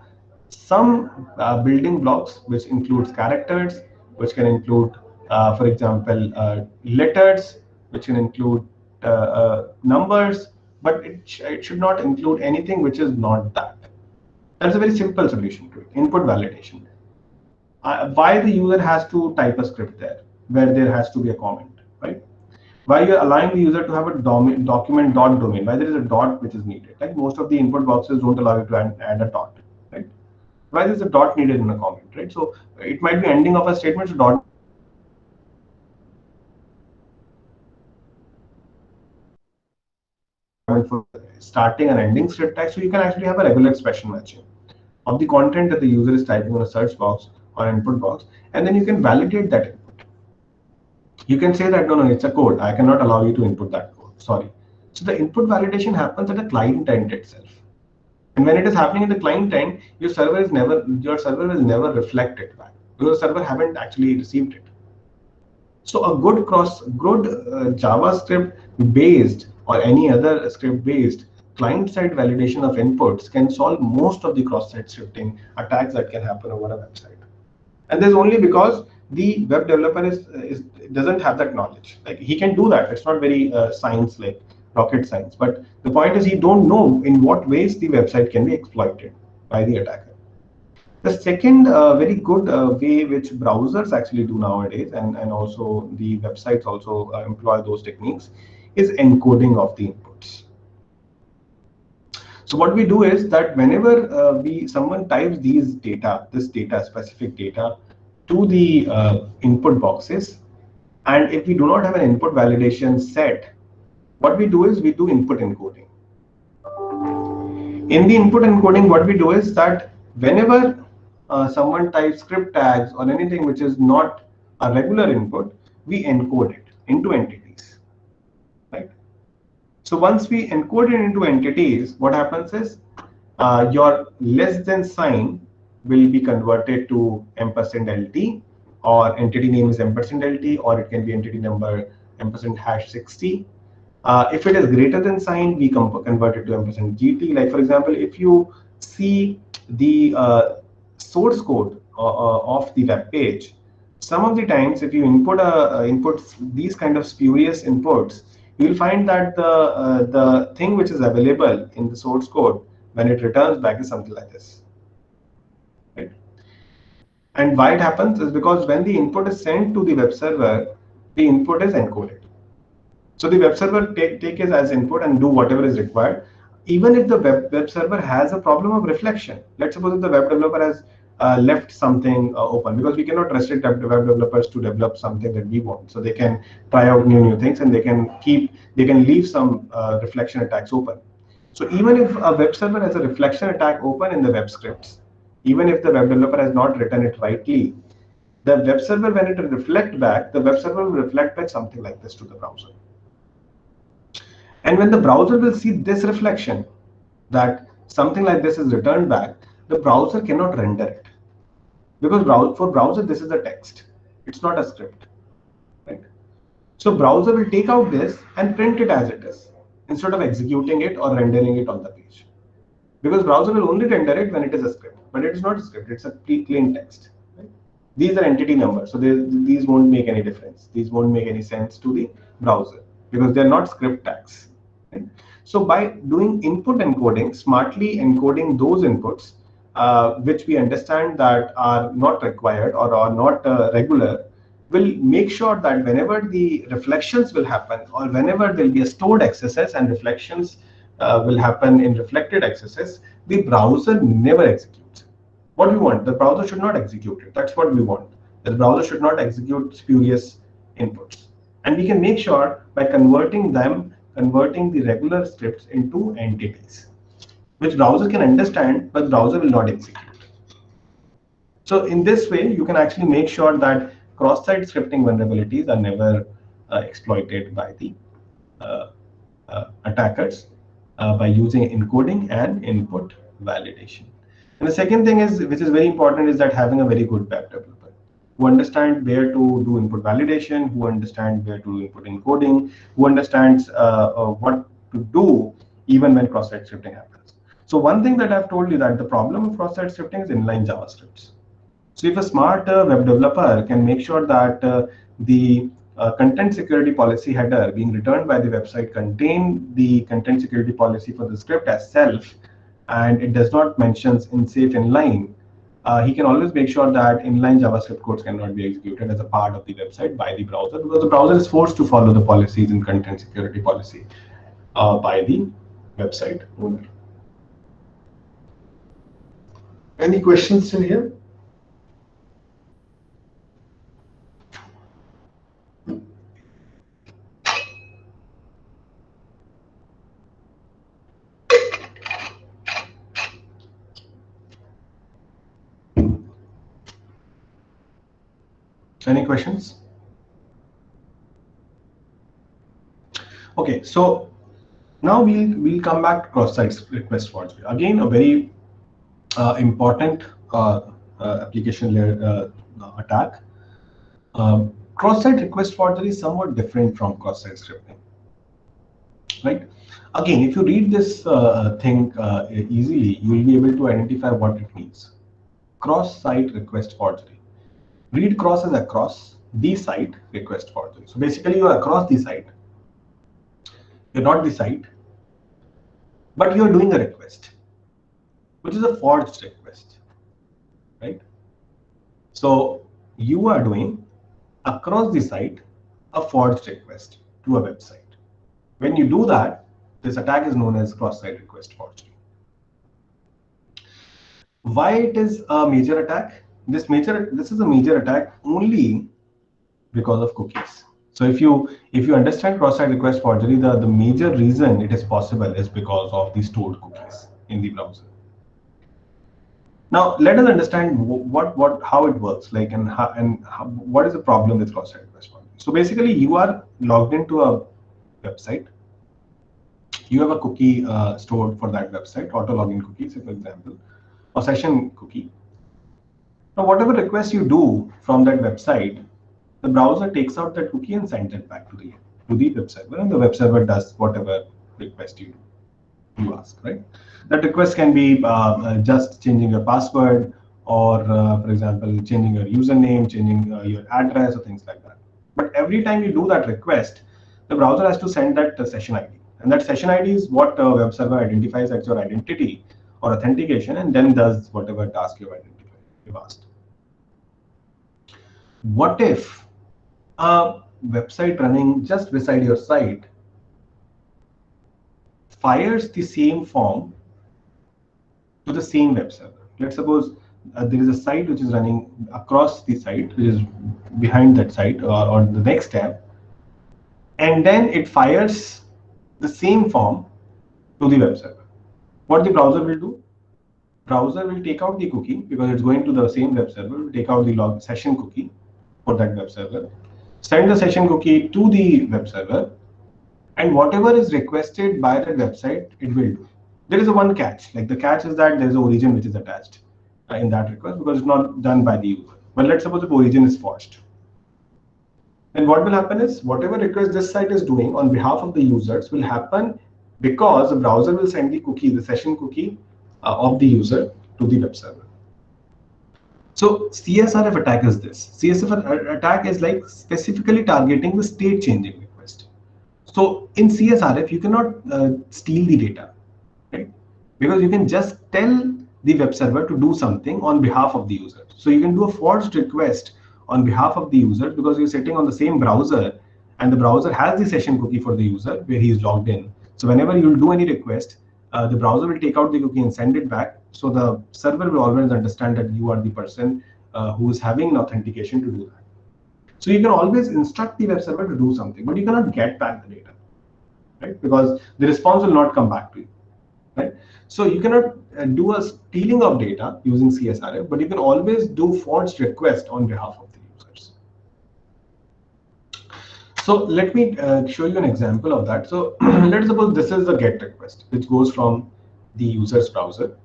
some building blocks, which includes characters, which can include, for example, letters, which can include numbers, but it should not include anything which is not that. That's a very simple solution to it, input validation. Why the user has to type a script there, where there has to be a comment, right? Why you're allowing the user to have a document dot domain? Why there is a dot which is needed? Like most of the input boxes don't allow you to add a dot, right? Why there is a dot needed in a comment, right? So it might be ending of a statement, so dot for starting and ending script tag, so you can actually have a regular expression matching of the content that the user is typing on a search box or input box, and then you can validate that input. You can say that no, it's a code. I cannot allow you to input that code. Sorry. So the input validation happens at the client end itself. And when it is happening in the client end, your server will never reflect it back because the server haven't actually received it. So a good JavaScript based or any other script based client-side validation of inputs can solve most of the cross-site scripting attacks that can happen over a website. And there's only because the web developer doesn't have that knowledge. Like he can do that. It's not very science like rocket science. But the point is he don't know in what ways the website can be exploited by the attacker. The second very good way which browsers actually do nowadays, and also the websites also employ those techniques, is encoding of the inputs. So what we do is that whenever someone types this specific data to the input boxes, and if we do not have an input validation set, what we do is we do input encoding. In the input encoding, what we do is that whenever someone types script tags or anything which is not a regular input, we encode it into entities, right? So once we encode it into entities, what happens is your less than sign will be converted to %LT, or entity name is %LT, or it can be entity number %#60. If it is greater than sign, we convert it to %GT. Like for example, if you see the source code of the web page, some of the times if you input these kind of spurious inputs, you will find that the thing which is available in the source code when it returns back is something like this, right? And why it happens is because when the input is sent to the web server, the input is encoded. So the web server take it as input and do whatever is required. Even if the web server has a problem of reflection, let's suppose if the web developer has left something open, because we cannot restrict web developers to develop something that we want. So they can try out new things, and they can leave some reflection attacks open. So even if a web server has a reflection attack open in the web scripts, even if the web developer has not written it rightly, the web server, when it will reflect back, the web server will reflect back something like this to the browser. And when the browser will see this reflection, that something like this is returned back, the browser cannot render it. Because for browser, this is a text. It's not a script, right? So browser will take out this and print it as it is, instead of executing it or rendering it on the page. Because browser will only render it when it is a script, but it is not a script, it's a plain text. Right? These are entity numbers, so these won't make any difference. These won't make any sense to the browser because they're not script tags. Right? So by doing input encoding, smartly encoding those inputs, which we understand that are not required or are not regular, will make sure that whenever the reflections will happen, or whenever there will be a stored XSS and reflections will happen in reflected XSS, the browser never executes. What we want, the browser should not execute it. That's what we want. The browser should not execute spurious inputs. And we can make sure by converting the regular scripts into entities, which browser can understand, but browser will not execute. So in this way, you can actually make sure that cross-site scripting vulnerabilities are never exploited by the attackers by using encoding and input validation. And the second thing is, which is very important, is that having a very good web developer who understands where to do input validation, who understands where to do input encoding, who understands what to do even when cross-site scripting happens. So one thing that I've told you, that the problem of cross-site scripting is inline JavaScripts. So if a smart web developer can make sure that the content security policy header being returned by the website contain the content security policy for the script as self, and it does not mention in safe inline, he can always make sure that inline JavaScript codes cannot be executed as a part of the website by the browser, because the browser is forced to follow the policies and content security policy by the website owner. Any questions still here? Any questions? Okay, so now we'll come back to cross-site request forgery. Again, a very important application layer attack. Cross-site request forgery is somewhat different from cross-site scripting, right? Again, if you read this thing easily, you will be able to identify what it means. Cross-site request forgery. Read cross as across the site request forgery. So basically, you are across the site. You're not the site, but you're doing a request, which is a forged request, right? So you are doing across the site a forged request to a website. When you do that, this attack is known as cross-site request forgery. Why it is a major attack? This is a major attack only because of cookies. So if you understand cross-site request forgery, the major reason it is possible is because of the stored cookies in the browser. Now let us understand how it works, like, and what is the problem with cross-site request forgery. So basically, you are logged into a website. You have a cookie stored for that website, auto login cookie, say for example, or session cookie. Now whatever request you do from that website, the browser takes out that cookie and sends it back to the web server, and the web server does whatever request you ask, right? That request can be just changing your password, or for example, changing your username, changing your address, or things like that. But every time you do that request, the browser has to send that session ID, and that session ID is what web server identifies as your identity or authentication, and then does whatever task you've asked. What if a website running just beside your site fires the same form to the same web server? Let's suppose there is a site which is running across the site, which is behind that site or the next tab, and then it fires the same form to the web server. What the browser will do? Browser will take out the cookie, because it's going to the same web server, will take out the log session cookie for that web server, send the session cookie to the web server, and whatever is requested by that website, it will do. There is a one catch. Like, the catch is that there is an origin which is attached in that request, because it's not done by the user. But let's suppose the origin is forged. Then what will happen is, whatever request this site is doing on behalf of the users will happen because the browser will send the cookie, the session cookie of the user to the web server. So CSRF attack is this. CSRF attack is like specifically targeting the state changing request. So in CSRF, you cannot steal the data, right? Because you can just tell the web server to do something on behalf of the user. So you can do a forged request on behalf of the user, because you're sitting on the same browser, and the browser has the session cookie for the user where he is logged in. So whenever you'll do any request, the browser will take out the cookie and send it back. So the server will always understand that you are the person who is having an authentication to do that. So you can always instruct the web server to do something, but you cannot get back the data, right? Because the response will not come back to you, right? So you cannot do a stealing of data using CSRF, but you can always do forged request on behalf of the users. So let me show you an example of that. So let's suppose this is the GET request, which goes from the user's browser,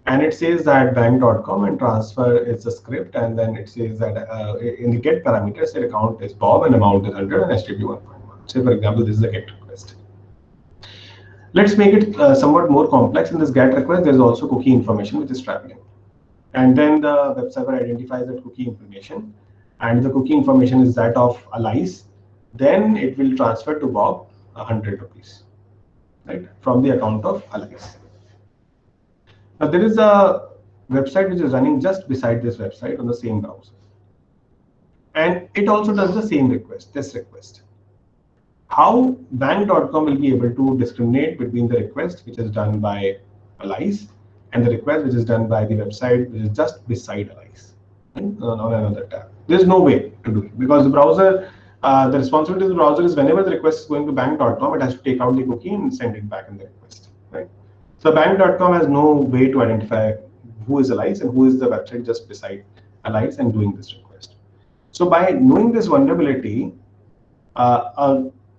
and it says that bank.com and transfer is a script, and then it says that in the GET parameters, the account is Bob and amount is 100 and HTTP 1.1. Say for example, this is a GET request. Let's make it somewhat more complex. In this GET request, there is also cookie information which is traveling, and then the web server identifies that cookie information, and the cookie information is that of Alice. Then it will transfer to Bob 100 rupees, right, from the account of Alice. Now there is a website which is running just beside this website on the same browser. And it also does the same request, this request. How bank.com will be able to discriminate between the request which is done by Allies and the request which is done by the website which is just beside Allies on another tab. There's no way to do it because the browser, the responsibility of the browser is whenever the request is going to bank.com, it has to take out the cookie and send it back in the request, right? So bank.com has no way to identify who is Allies and who is the website just beside Allies and doing this request. So by knowing this vulnerability,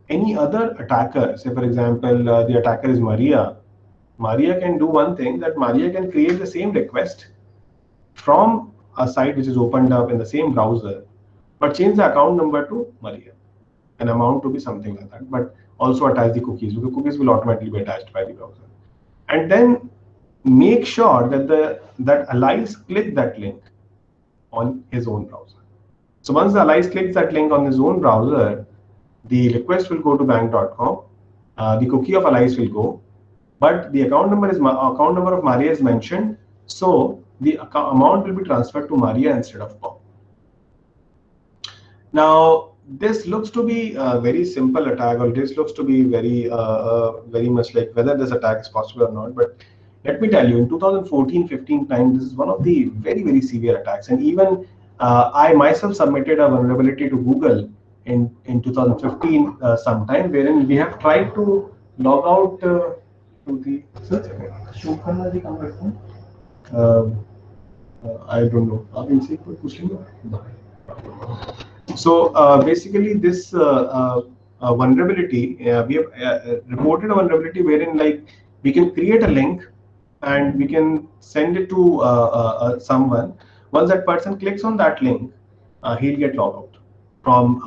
any other attacker, say for example, the attacker is Maria. Maria can do one thing, that Maria can create the same request from a site which is opened up in the same browser, but change the account number to Maria, an amount to be something like that, but also attach the cookies, because cookies will automatically be attached by the browser. And then make sure that that Allies click that link on his own browser. So once the Allies clicks that link on his own browser, the request will go to bank.com, the cookie of Allies will go, but the account number of Maria is mentioned, so the amount will be transferred to Maria instead of Bob. Now, this looks to be a very simple attack, or this looks to be very much like whether this attack is possible or not. But let me tell you, in 2014-15 time, this is one of the very severe attacks. And even I myself submitted a vulnerability to Google in 2015 sometime, wherein we have tried to log out to the. I don't know. So basically, this vulnerability, we have reported a vulnerability wherein like we can create a link and we can send it to someone. Once that person clicks on that link, he'll get logged out from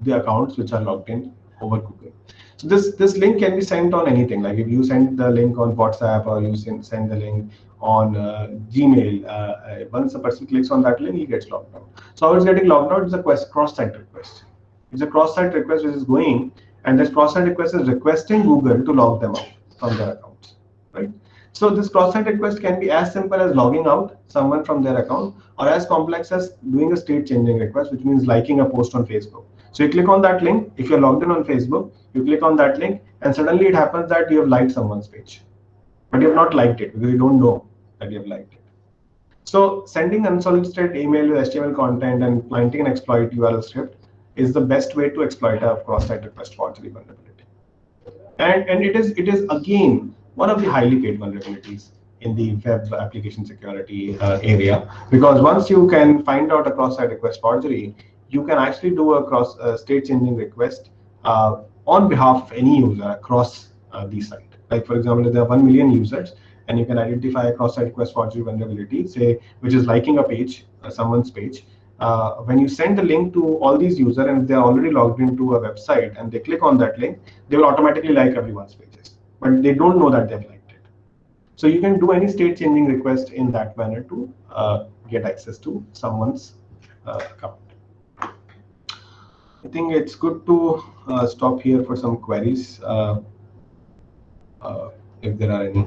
the accounts which are logged in over Google. So this link can be sent on anything. Like if you send the link on WhatsApp or you send the link on Gmail, once a person clicks on that link, he gets logged out. So how it's getting logged out is a cross-site request. It's a cross-site request which is going, and this cross-site request is requesting Google to log them out from their accounts, right? So this cross-site request can be as simple as logging out someone from their account, or as complex as doing a state-changing request, which means liking a post on Facebook. So you click on that link. If you're logged in on Facebook, you click on that link, and suddenly it happens that you have liked someone's page, but you have not liked it because you don't know that you have liked it. So sending unsolicited email with HTML content and planting an exploit URL script is the best way to exploit a cross-site request forgery vulnerability. And it is again one of the highly paid vulnerabilities in the web application security area, because once you can find out a cross-site request forgery, you can actually do a state-changing request on behalf of any user across the site. Like for example, if there are 1 million users, and you can identify a cross-site request forgery vulnerability, say, which is liking a page, someone's page. When you send the link to all these users, and if they're already logged into a website and they click on that link, they will automatically like everyone's pages, but they don't know that they've liked it. So you can do any state-changing request in that manner to get access to someone's account. I think it's good to stop here for some queries, if there are any.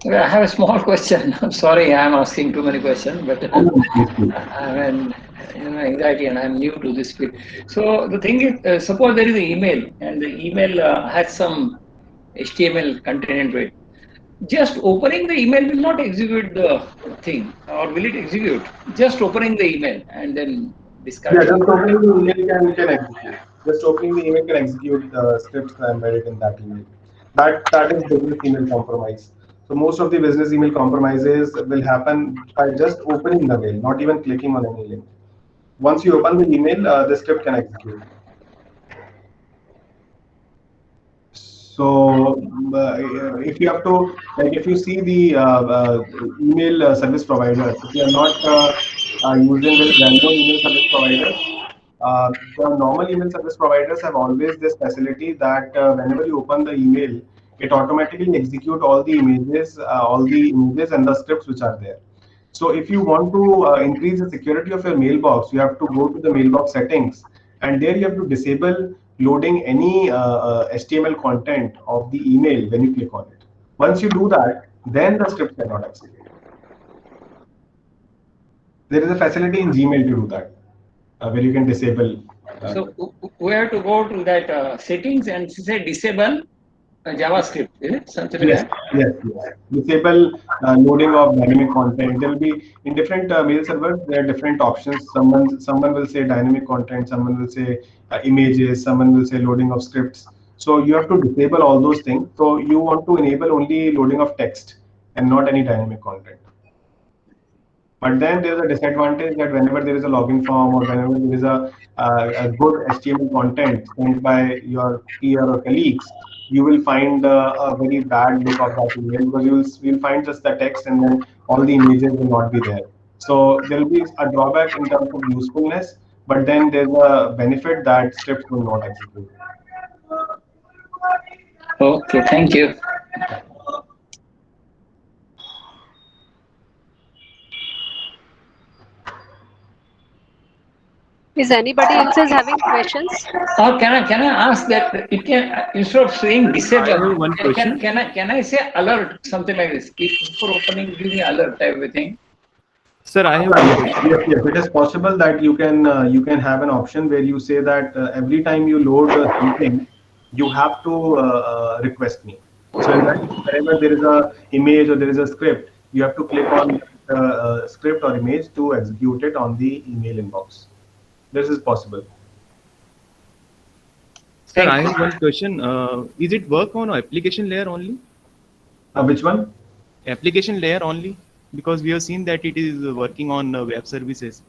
I have a small question. I'm sorry, I'm asking too many questions, but I'm in anxiety and I'm new to this field. So the thing is, suppose there is an email and the email has some HTML content into it. Just opening the email will not execute the thing, or will it execute? Just opening the email and then discarding. Yeah, just opening the email can execute. Just opening the email can execute the scripts that are embedded in that email. That is business email compromise. So most of the business email compromises will happen by just opening the mail, not even clicking on any link. Once you open the email, the script can execute. So if you have to, like, if you see the email service providers, if you are not using this random email service provider, the normal email service providers have always this facility that whenever you open the email, it automatically executes all the images and the scripts which are there. So if you want to increase the security of your mailbox, you have to go to the mailbox settings, and there you have to disable loading any HTML content of the email when you click on it. Once you do that, then the script cannot execute. There is a facility in Gmail to do that, where you can disable. So we have to go to that settings and say disable JavaScript. Is it something like Yes, that? yes. Disable loading of dynamic content. There will be in different mail servers. There are different options. Someone will say dynamic content. Someone will say images. Someone will say loading of scripts. So you have to disable all those things. So you want to enable only loading of text and not any dynamic content. But then there is a disadvantage that whenever there is a login form or whenever there is a good HTML content sent by your peer or colleagues, you will find a very bad look of that email because you'll find just the text and then all the images will not be there. So there will be a drawback in terms of usefulness, but then there's a benefit that scripts will not execute. Okay, thank you. Is anybody else is having questions? Or can I ask that it can instead of saying disable, I have one question. can I say alert something like this? Before opening, give me alert type of thing. Sir, I have one question. Yes. It is possible that you can have an option where you say that every time you load something, you have to request me. So in that, whenever there is a image or there is a script, you have to click on script or image to execute it on the email inbox. This is possible. Sir, I have one question. Is it work on application layer only? Which one? Application layer only? Because we have seen that it is working on web services.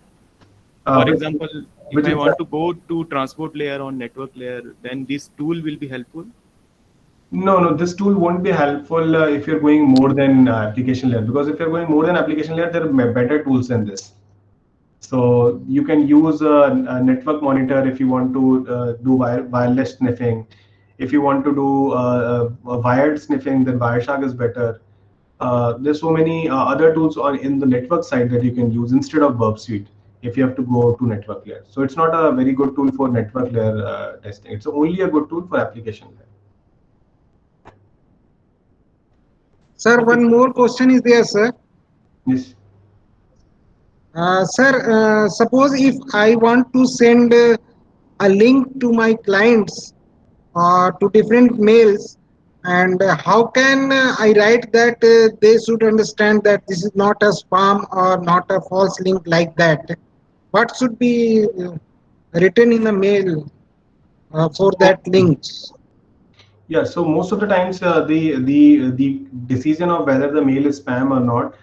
Uh, For which- example, which if I is want that? to go to transport layer on network layer, then this tool will be helpful. No. This tool won't be helpful if you're going more than application layer, because if you're going more than application layer, there are better tools than this. So you can use a network monitor if you want to do wireless sniffing. If you want to do wired sniffing, then Wireshark is better. There's so many other tools in the network side that you can use instead of Burp Suite if you have to go to network layer. So it's not a very good tool for network layer testing. It's only a good tool for application layer. Sir, one more question is there, sir. Yes. Sir, suppose if I want to send a link to my clients to different mails, and how can I write that they should understand that this is not a spam or not a false link like that? What should be written in the mail for that link? Yeah, so most of the times the decision of whether the mail is spam or not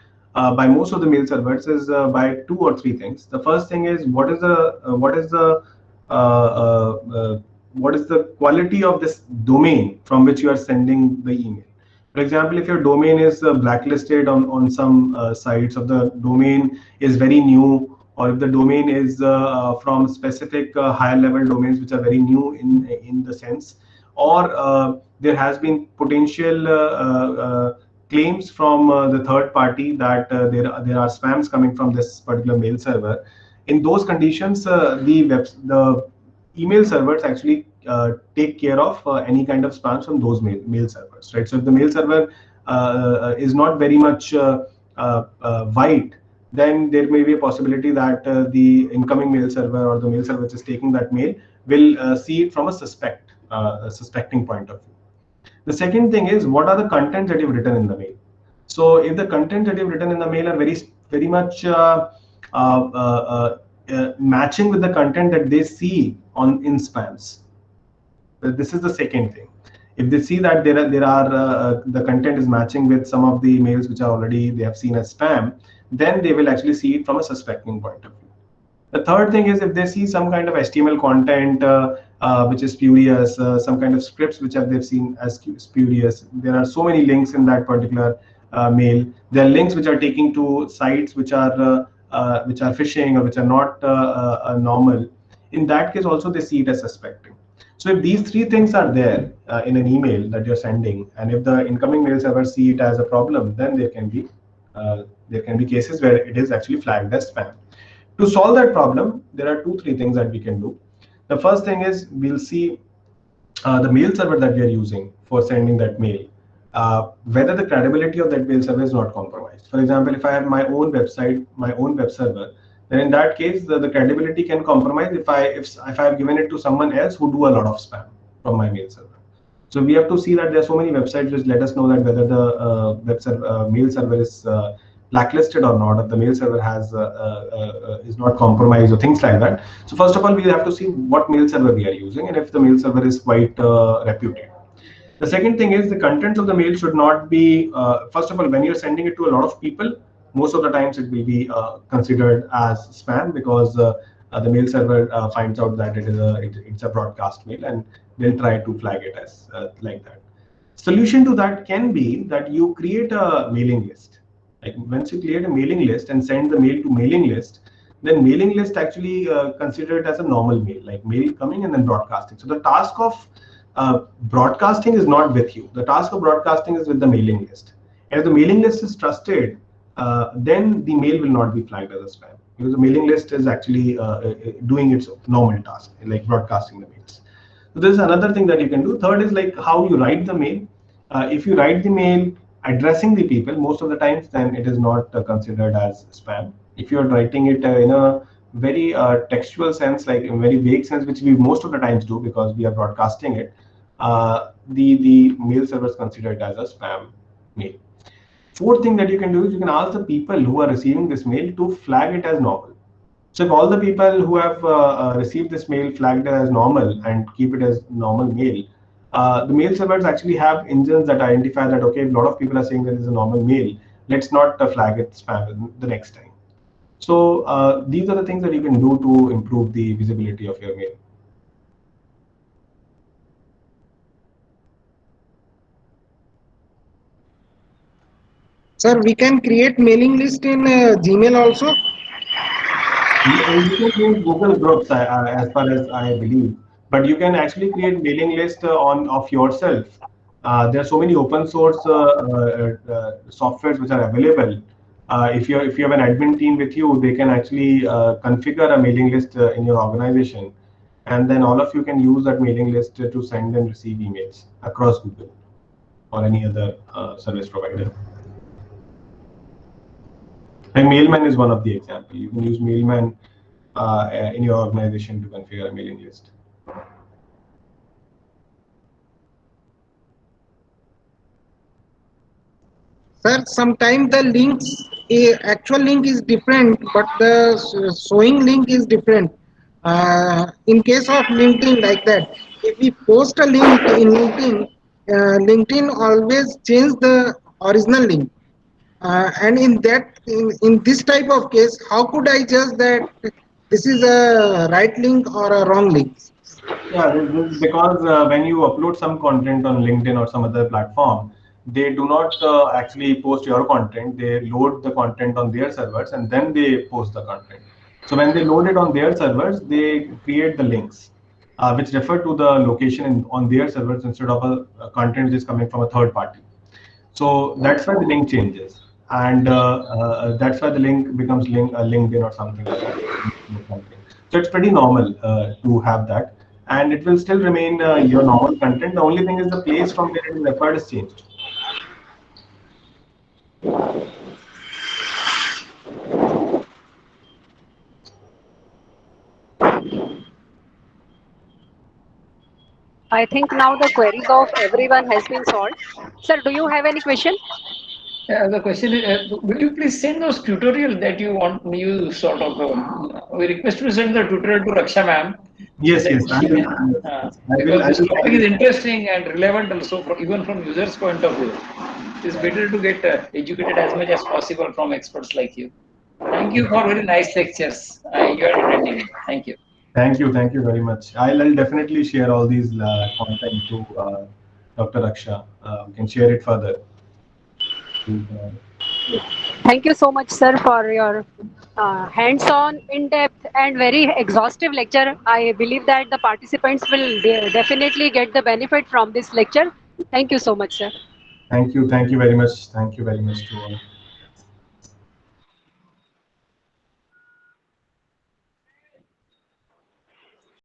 by most of the mail servers is by two or three things. The first thing is what is the quality of this domain from which you are sending the email. For example, if your domain is blacklisted on some sites, or the domain is very new, or if the domain is from specific higher level domains which are very new in the sense, or there has been potential claims from the third party that there are spams coming from this particular mail server. In those conditions, the email servers actually take care of any kind of spams from those mail servers, right? So if the mail server is not very much white, then there may be a possibility that the incoming mail server or the mail server which is taking that mail will see it from a suspecting point of view. The second thing is, what are the contents that you've written in the mail? So if the content that you've written in the mail are very much matching with the content that they see in spams, this is the second thing. If they see that there are the content is matching with some of the mails which are already they have seen as spam, then they will actually see it from a suspecting point of view. The third thing is, if they see some kind of HTML content which is spurious, some kind of scripts which they've seen as spurious. There are so many links in that particular mail. There are links which are taking to sites which are phishing or which are not normal. In that case, also they see it as suspecting. So if these three things are there in an email that you're sending, and if the incoming mail server see it as a problem, then there can be there can be cases where it is actually flagged as spam. To solve that problem, there are 2-3 things that we can do. The first thing is we'll see the mail server that we are using for sending that mail, whether the credibility of that mail server is not compromised. For example, if I have my own website, my own web server, then in that case, the credibility can compromise if I have given it to someone else who do a lot of spam from my mail server. So we have to see that there are so many websites which let us know that whether the mail server is blacklisted or not, if the mail server has is not compromised or things like that. So first of all, we have to see what mail server we are using and if the mail server is quite reputed. The second thing is the contents of the mail should not be, first of all, when you're sending it to a lot of people, most of the times it will be considered as spam because the mail server finds out that it's a broadcast mail and they'll try to flag it as like that. Solution to that can be that you create a mailing list. Like once you create a mailing list and send the mail to mailing list, then mailing list actually consider it as a normal mail, like mail coming and then broadcasting. So the task of broadcasting is not with you. The task of broadcasting is with the mailing list. And if the mailing list is trusted, then the mail will not be flagged as a spam because the mailing list is actually doing its normal task, like broadcasting the mails. So this is another thing that you can do. Third is like how you write the mail. If you write the mail addressing the people, most of the times, then it is not considered as spam. If you're writing it in a very textual sense, like in very vague sense, which we most of the times do because we are broadcasting it, the mail server is considered as a spam mail. Fourth thing that you can do is you can ask the people who are receiving this mail to flag it as normal. So if all the people who have received this mail flagged it as normal and keep it as normal mail, the mail servers actually have engines that identify that, okay, a lot of people are saying that it's a normal mail, let's not flag it spam the next time. So these are the things that you can do to improve the visibility of your mail. Sir, we can create mailing list in Gmail also. You can use Google Groups as far as I believe, but you can actually create mailing list of yourself. There are so many open source softwares which are available. If you have an admin team with you, they can actually configure a mailing list in your organization, and then all of you can use that mailing list to send and receive emails across Google or any other service provider. And Mailman is one of the examples. You can use Mailman in your organization to configure a mailing list. Sir, sometimes the links, actual link is different, but the showing link is different. In case of LinkedIn, like that, if we post a link in LinkedIn, LinkedIn always change the original link. And in this type of case, how could I judge that this is a right link or a wrong link? Yeah, this is because when you upload some content on LinkedIn or some other platform, they do not actually post your content. They load the content on their servers and then they post the content. So when they load it on their servers, they create the links which refer to the location on their servers instead of a content which is coming from a third party. So that's why the link changes, and that's why the link becomes LinkedIn or something like that. So it's pretty normal to have that, and it will still remain your normal content. The only thing is the place from where it is referred is changed. I think now the queries of everyone has been solved. Sir, do you have any question? The question is, will you please send those tutorial that you want you sort of, we request you to send the tutorial to Raksha ma'am. Yes, yes. Because this topic is interesting and relevant also, even from users' point of view. It is better to get educated as much as possible from experts like you. Thank you for very nice lectures. I enjoyed attending it. Thank you. Thank you very much. I'll definitely share all these content to Dr. Raksha. We can share it further. Thank you so much, sir, for your hands-on, in-depth, and very exhaustive lecture. I believe that the participants will definitely get the benefit from this lecture. Thank you so much, sir. Thank you very much. Thank you very much to all.